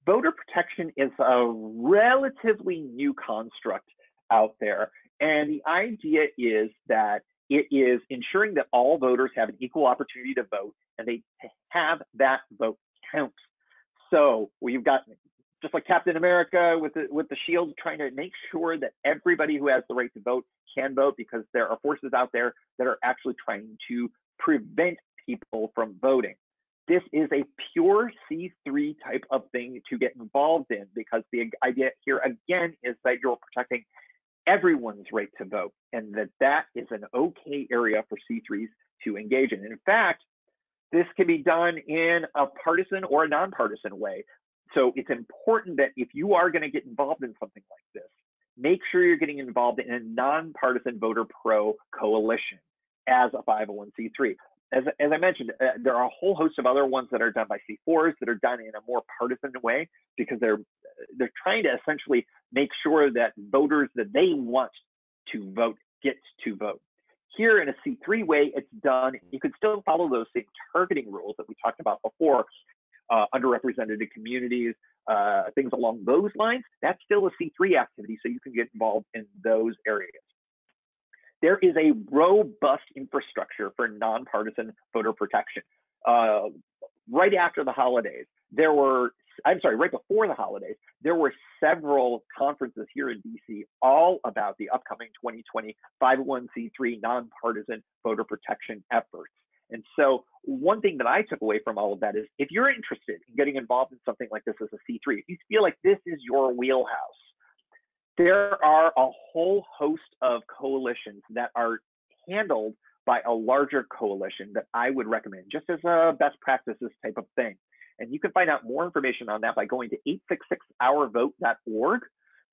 Voter protection is a relatively new construct out there, and the idea is that it is ensuring that all voters have an equal opportunity to vote, and they have that vote count. So we've got, just like Captain America with the shield, trying to make sure that everybody who has the right to vote can vote, because there are forces out there that are actually trying to prevent people from voting. This is a pure C3 type of thing to get involved in, because the idea here again is that you're protecting everyone's right to vote, and that is an okay area for C3s to engage in. And in fact, this can be done in a partisan or a nonpartisan way. So it's important that if you are going to get involved in something like this, make sure you're getting involved in a nonpartisan voter pro coalition as a 501c3. as I mentioned, there are a whole host of other ones that are done by C4s that are done in a more partisan way, because they're trying to essentially make sure that voters that they want to vote get to vote. Here in a C3 way, it's done, you can still follow those same targeting rules that we talked about before, underrepresented communities, things along those lines. That's still a C3 activity, so you can get involved in those areas. There is a robust infrastructure for nonpartisan voter protection. Right after the holidays, right before the holidays, there were several conferences here in DC all about the upcoming 2020 501c3 nonpartisan voter protection efforts. And so one thing that I took away from all of that is, if you're interested in getting involved in something like this as a C3, if you feel like this is your wheelhouse, there are a whole host of coalitions that are handled by a larger coalition that I would recommend, just as a best practices type of thing. And you can find out more information on that by going to 866ourvote.org.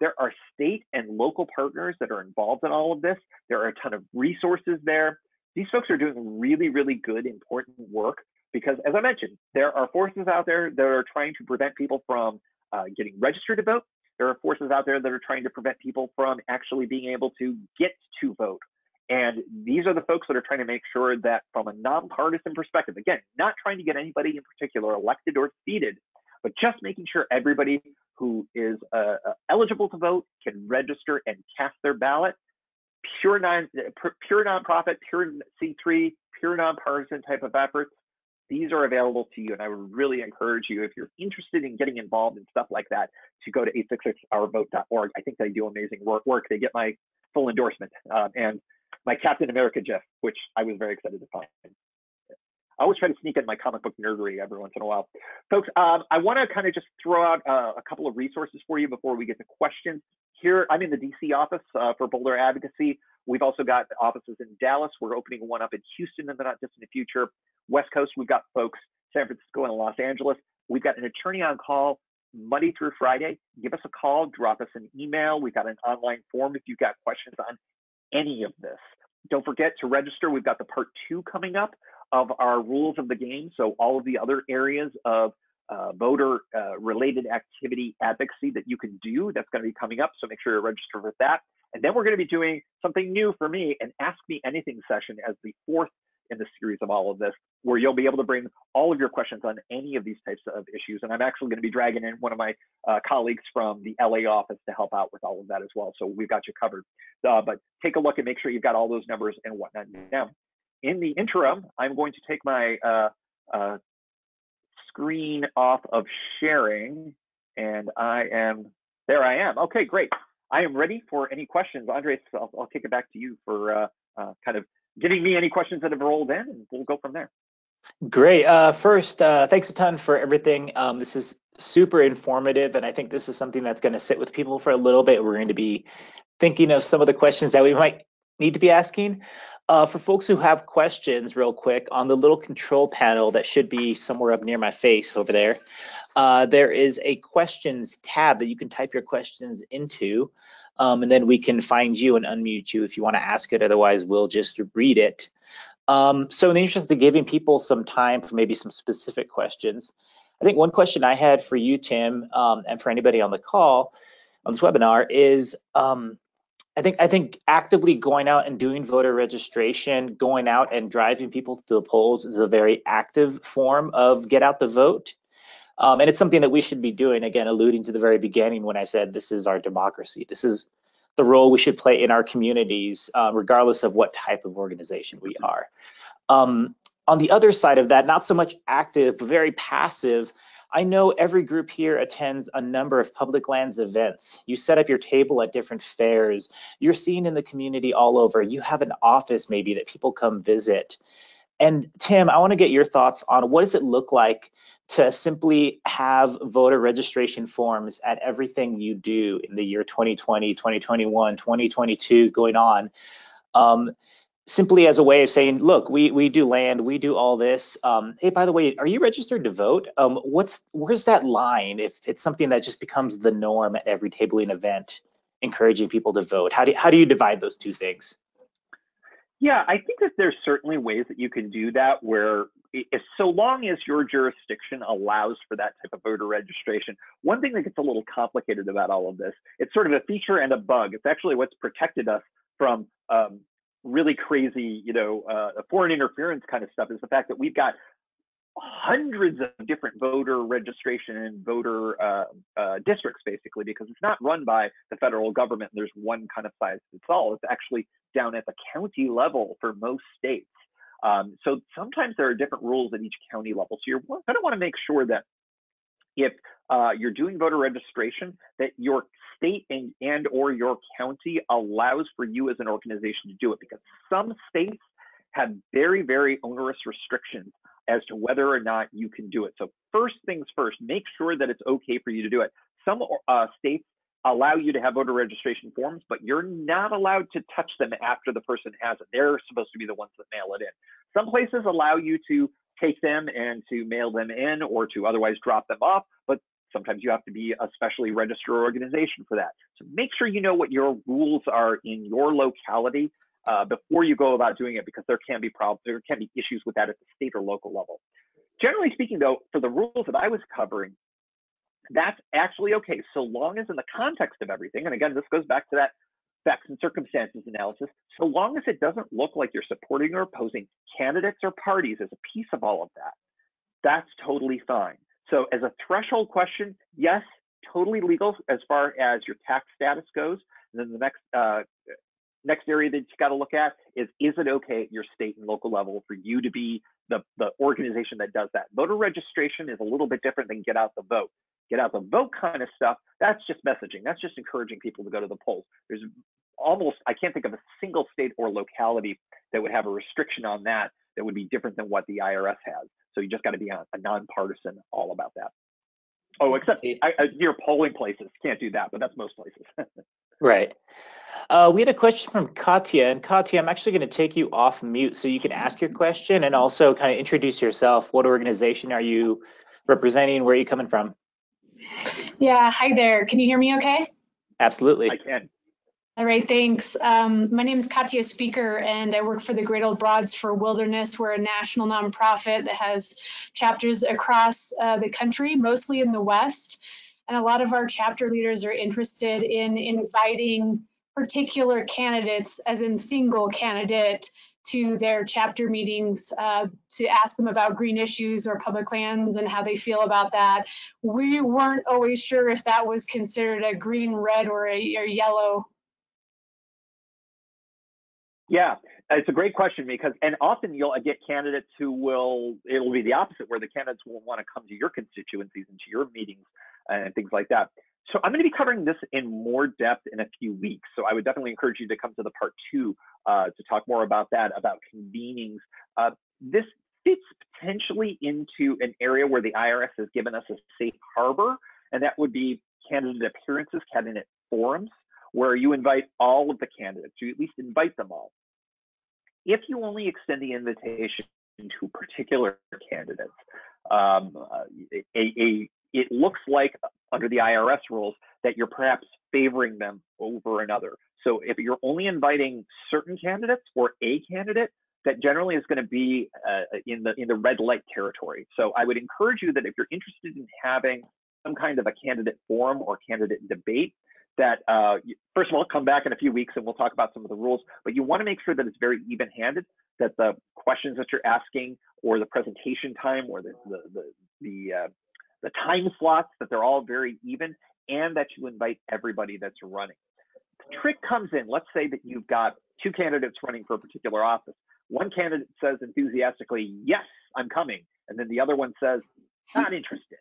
There are state and local partners that are involved in all of this. There are a ton of resources there. These folks are doing really, really good, important work, because, as I mentioned, there are forces out there that are trying to prevent people from getting registered to vote. There are forces out there that are trying to prevent people from actually being able to get to vote. And these are the folks that are trying to make sure that, from a nonpartisan perspective, again, not trying to get anybody in particular elected or defeated, but just making sure everybody who is eligible to vote can register and cast their ballot. Pure nonprofit, pure C3, pure nonpartisan type of efforts. These are available to you, and I would really encourage you, if you're interested in getting involved in stuff like that, to go to 866ourvote.org. I think they do amazing work. They get my full endorsement and my Captain America GIF, which I was very excited to find. I always try to sneak in my comic book nerdery every once in a while. Folks, I want to kind of just throw out a couple of resources for you before we get to questions. Here, I'm in the DC office for Boulder Advocacy. We've also got offices in Dallas. We're opening one up in Houston in the not distant future. West Coast, we've got folks, San Francisco and Los Angeles. We've got an attorney on call Monday through Friday. Give us a call, drop us an email. We've got an online form if you've got questions on any of this. Don't forget to register. We've got the part 2 coming up of our rules of the game. So all of the other areas of voter related activity advocacy that you can do, that's going to be coming up. So make sure you're registered with that. And then we're going to be doing something new for me, an Ask Me Anything session as the 4th in the series of all of this, where you'll be able to bring all of your questions on any of these types of issues. And I'm actually going to be dragging in one of my colleagues from the LA office to help out with all of that as well. So we've got you covered. But take a look and make sure you've got all those numbers and whatnot. Now, in the interim, I'm going to take my screen off of sharing, and there I am. Okay, great. I am ready for any questions. Andres, I'll kick it back to you for kind of giving me any questions that have rolled in, and we'll go from there. Great. First, thanks a ton for everything. This is super informative, and I think this is something that's going to sit with people for a little bit. We're going to be thinking of some of the questions that we might need to be asking. For folks who have questions, real quick, on the little control panel that should be somewhere up near my face over there, there is a questions tab that you can type your questions into, and then we can find you and unmute you if you want to ask it. Otherwise, we'll just read it. So in the interest of giving people some time for maybe some specific questions, I think one question I had for you, Tim, and for anybody on the call on this webinar is, I think actively going out and doing voter registration, going out and driving people to the polls is a very active form of get out the vote. And it's something that we should be doing, again, alluding to the very beginning when I said this is our democracy. This is the role we should play in our communities, regardless of what type of organization we are. On the other side of that, not so much active, but very passive, I know every group here attends a number of public lands events. You set up your table at different fairs. You're seen in the community all over. You have an office maybe that people come visit. And Tim, I want to get your thoughts on what does it look like to simply have voter registration forms at everything you do in the year 2020, 2021, 2022 going on. Simply as a way of saying, look, we do land, we do all this. Hey, by the way, are you registered to vote? Where's that line if it's something that just becomes the norm at every tabling event, encouraging people to vote? How do you divide those two things? Yeah, I think that there's certainly ways that you can do that where so long as your jurisdiction allows for that type of voter registration. One thing that gets a little complicated about all of this, it's sort of a feature and a bug. It's actually what's protected us from really crazy, foreign interference kind of stuff, is the fact that we've got hundreds of different voter registration and voter districts, basically, because it's not run by the federal government. There's one kind of size fits all. It's actually down at the county level for most states. So sometimes there are different rules at each county level. So you're going to want to make sure that if you're doing voter registration, that your state and or your county allows for you as an organization to do it, because some states have very, very onerous restrictions as to whether or not you can do it. So first things first, make sure that it's okay for you to do it. Some states allow you to have voter registration forms, but you're not allowed to touch them after the person has it. They're supposed to be the ones that mail it in. Some places allow you to take them and to mail them in or to otherwise drop them off, but sometimes you have to be a specially registered organization for that. So make sure you know what your rules are in your locality before you go about doing it, because there can be problems, there can be issues with that at the state or local level. Generally speaking, though, for the rules that I was covering, that's actually okay, so long as in the context of everything, and again, this goes back to that facts and circumstances analysis, so long as it doesn't look like you're supporting or opposing candidates or parties as a piece of all of that, that's totally fine. So as a threshold question, yes, totally legal as far as your tax status goes. And then the next area that you got to look at is it okay at your state and local level for you to be the organization that does that? Voter registration is a little bit different than get out the vote. Get out the vote kind of stuff, that's just messaging. That's just encouraging people to go to the polls. There's almost, I can't think of a single state or locality that would have a restriction on that that would be different than what the IRS has. So you just got to be a nonpartisan all about that. Oh, except near polling places, can't do that, but that's most places. Right. We had a question from Katya, and Katya, I'm actually going to take you off mute so you can ask your question and also kind of introduce yourself. What organization are you representing? Where are you coming from? Yeah, hi there. Can you hear me okay? Absolutely. I can. All right, thanks. My name is Katya Speaker, and I work for the Great Old Broads for Wilderness. We're a national nonprofit that has chapters across the country, mostly in the West. And a lot of our chapter leaders are interested in inviting particular candidates, as in single candidate, to their chapter meetings to ask them about green issues or public lands and how they feel about that. We weren't always sure if that was considered a green, red, or a yellow. Yeah, it's a great question, because, and often you'll get candidates who it'll be the opposite, where the candidates will want to come to your constituencies and to your meetings and things like that. So I'm going to be covering this in more depth in a few weeks. So I would definitely encourage you to come to the part 2 to talk more about that, about convenings. This fits potentially into an area where the IRS has given us a safe harbor, and that would be candidate appearances, candidate forums, where you invite all of the candidates. You at least invite them all. If you only extend the invitation to particular candidates, it looks like under the IRS rules that you're perhaps favoring them over another. So if you're only inviting certain candidates or a candidate, that generally is going to be in the red light territory. So I would encourage you that if you're interested in having some kind of a candidate forum or candidate debate, that first of all, come back in a few weeks and we'll talk about some of the rules, but you want to make sure that it's very even-handed, that the questions that you're asking or the presentation time or the time slots, that they're all very even, and that you invite everybody that's running. The trick comes in, let's say that you've got 2 candidates running for a particular office. One candidate says enthusiastically, yes, I'm coming. And then the other one says, not interested.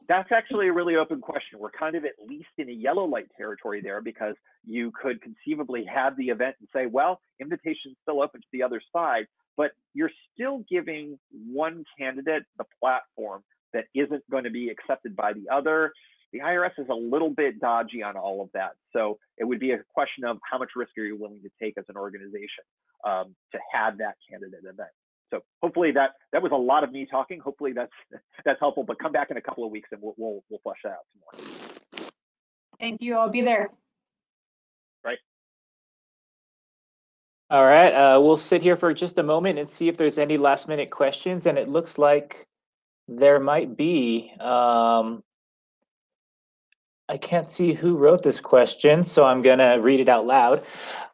That's actually a really open question. We're kind of at least in a yellow light territory there, because you could conceivably have the event and say, well, invitation's still open to the other side, but you're still giving one candidate the platform that isn't going to be accepted by the other. The IRS is a little bit dodgy on all of that. So it would be a question of how much risk are you willing to take as an organization to have that candidate event. So hopefully that was a lot of me talking. Hopefully that's helpful, but come back in a couple of weeks and we'll flesh that out some more. Thank you. I'll be there. Right. All right, we'll sit here for just a moment and see if there's any last minute questions. And it looks like there might be. I can't see who wrote this question, so I'm gonna read it out loud.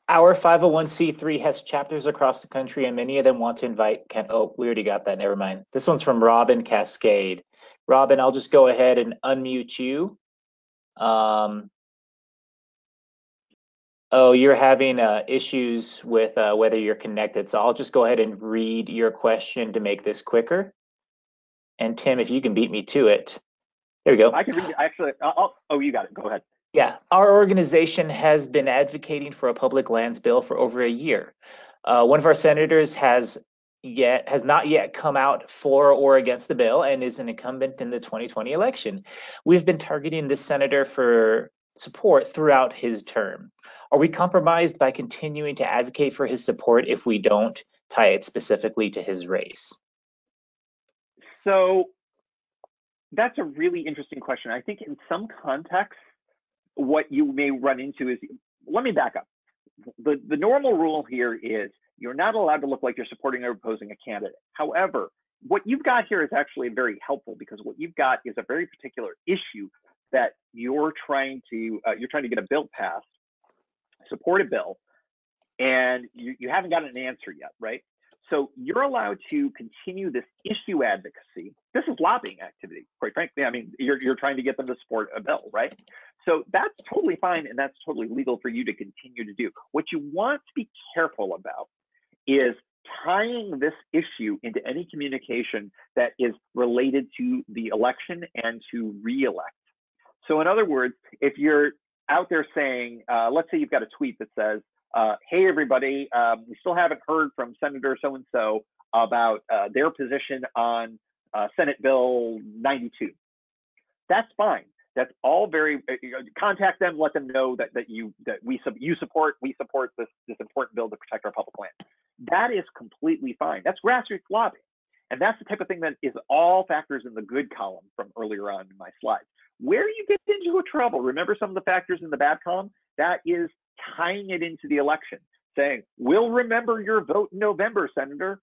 Our 501c3 has chapters across the country, and many of them want to invite. Oh, we already got that. Never mind. This one's from Robin Cascade. Robin, I'll just go ahead and unmute you. Oh, you're having issues with whether you're connected, so I'll just go ahead and read your question to make this quicker. And Tim, if you can beat me to it. There we go. I can read it. Actually, oh, you got it. Go ahead. Yeah, our organization has been advocating for a public lands bill for over a year. One of our senators has not yet come out for or against the bill and is an incumbent in the 2020 election. We've been targeting this senator for support throughout his term. Are we compromised by continuing to advocate for his support if we don't tie it specifically to his race? So that's a really interesting question. I think in some contexts, what you may run into is, let me back up. The normal rule here is you're not allowed to look like you're supporting or opposing a candidate. However, what you've got here is actually very helpful, because what you've got is a very particular issue that you're trying to get a bill passed, support a bill, and you haven't gotten an answer yet, right? So you're allowed to continue this issue advocacy. This is lobbying activity, quite frankly. I mean, you're trying to get them to support a bill, right? So that's totally fine, and that's totally legal for you to continue to do. What you want to be careful about is tying this issue into any communication that is related to the election and to re-elect. So in other words, if you're out there saying, let's say you've got a tweet that says, hey, everybody, we still haven't heard from Senator so-and-so about their position on Senate Bill 92. That's fine. That's all very, contact them, let them know that we support this important bill to protect our public land. That is completely fine. That's grassroots lobbying. And that's the type of thing that is all factors in the good column from earlier on in my slides. Where you get into trouble, remember some of the factors in the bad column? That is tying it into the election, saying, we'll remember your vote in November, Senator.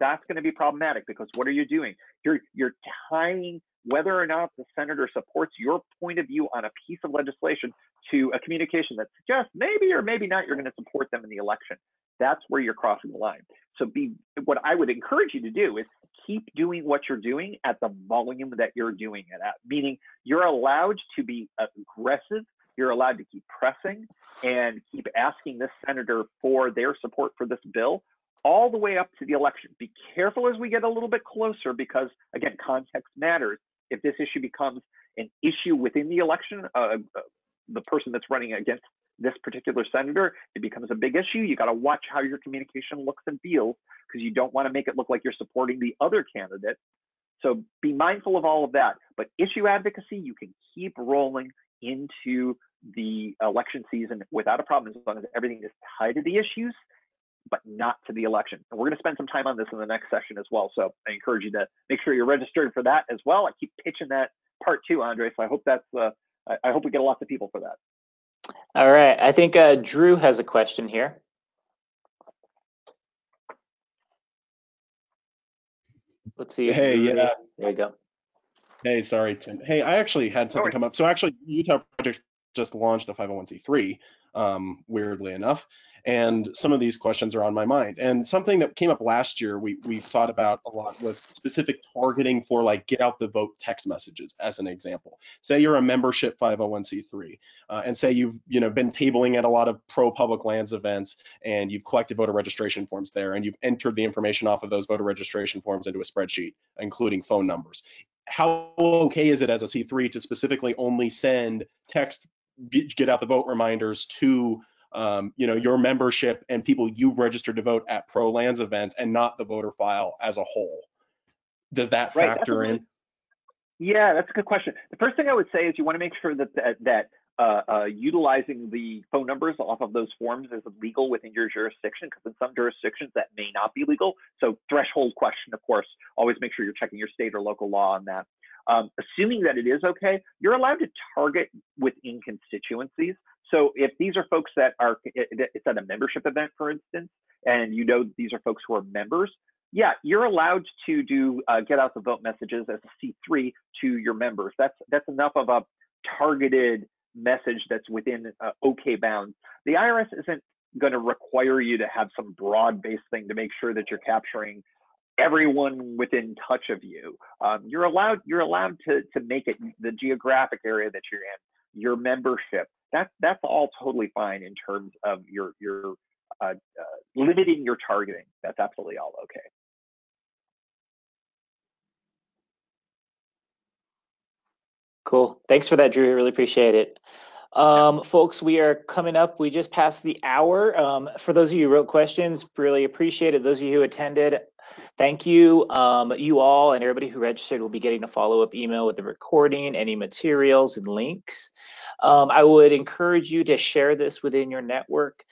That's going to be problematic, because what are you doing? You're tying whether or not the senator supports your point of view on a piece of legislation to a communication that suggests maybe or maybe not you're going to support them in the election. That's where you're crossing the line. So what I would encourage you to do is keep doing what you're doing at the volume that you're doing it at, meaning you're allowed to be aggressive. You're allowed to keep pressing and keep asking this senator for their support for this bill all the way up to the election. Be careful as we get a little bit closer, because again, context matters. If this issue becomes an issue within the election, the person that's running against this particular senator, it becomes a big issue. You got to watch how your communication looks and feels, because you don't want to make it look like you're supporting the other candidate. So be mindful of all of that. But issue advocacy, you can keep rolling into the election season without a problem, as long as everything is tied to the issues, but not to the election. And we're going to spend some time on this in the next session as well. So I encourage you to make sure you're registered for that as well. I keep pitching that part 2, Andre. So I hope that's I hope we get lots of people for that. All right, I think Drew has a question here. Let's see. Hey, Drew, yeah. there you go. Hey, sorry, Tim. Hey, I actually had something come up. So actually, Utah Project just launched a 501c3, weirdly enough, and some of these questions are on my mind. And something that came up last year we thought about a lot was specific targeting for like get out the vote text messages, as an example. Say you're a membership 501c3, and say you've been tabling at a lot of pro public lands events, and you've collected voter registration forms there, and you've entered the information off of those voter registration forms into a spreadsheet, including phone numbers. How okay is it as a C3 to specifically only send text get out the vote reminders to your membership and people you've registered to vote at pro lands events, and not the voter file as a whole? Does that factor in? Yeah, that's a good question. The first thing I would say is you want to make sure that utilizing the phone numbers off of those forms is legal within your jurisdiction, because in some jurisdictions that may not be legal. So threshold question, of course, always make sure you're checking your state or local law on that. Assuming that it is okay, you're allowed to target within constituencies. So if these are folks that are, it's at a membership event, for instance, and you know these are folks who are members, yeah, you're allowed to do get out the vote messages as a C3 to your members. That's enough of a targeted message that's within okay bounds. The IRS isn't going to require you to have some broad-based thing to make sure that you're capturing everyone within touch of you. You're allowed to make it the geographic area that you're in, your membership. That's all totally fine in terms of your limiting your targeting. That's absolutely all okay. Cool. Thanks for that, Drew. I really appreciate it. Folks, we are coming up. We just passed the hour. For those of you who wrote questions, really appreciate it. Those of you who attended, thank you. You all and everybody who registered will be getting a follow-up email with the recording, any materials and links. I would encourage you to share this within your network.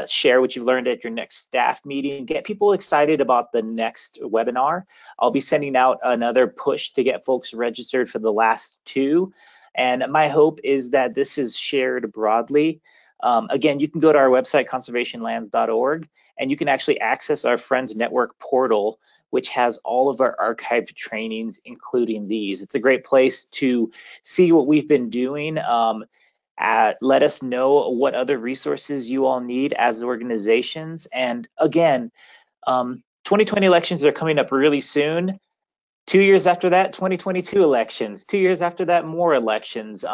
Share what you've learned at your next staff meeting. Get people excited about the next webinar. I'll be sending out another push to get folks registered for the last two. And my hope is that this is shared broadly. Again, you can go to our website, conservationlands.org, and you can actually access our Friends Network portal, which has all of our archived trainings, including these. It's a great place to see what we've been doing. Let us know what other resources you all need as organizations. And again, 2020 elections are coming up really soon. 2 years after that, 2022 elections. 2 years after that, more elections.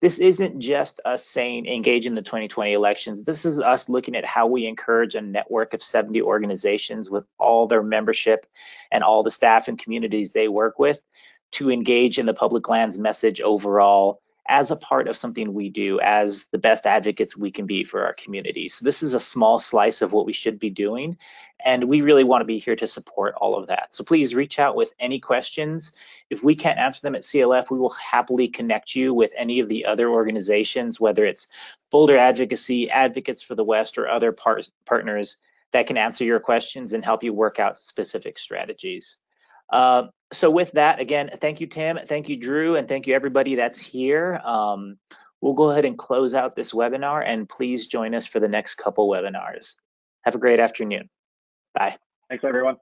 This isn't just us saying engage in the 2020 elections. This is us looking at how we encourage a network of 70 organizations with all their membership and all the staff and communities they work with to engage in the public lands message overall as a part of something we do as the best advocates we can be for our communities. So this is a small slice of what we should be doing, and we really want to be here to support all of that. So please reach out with any questions. If we can't answer them at CLF, we will happily connect you with any of the other organizations, whether it's Boulder Advocacy, Advocates for the West, or other partners that can answer your questions and help you work out specific strategies. So with that, again, thank you, Tim, thank you, Drew, and thank you everybody that's here. We'll go ahead and close out this webinar, and please join us for the next couple webinars. Have a great afternoon. Bye. Thanks, everyone.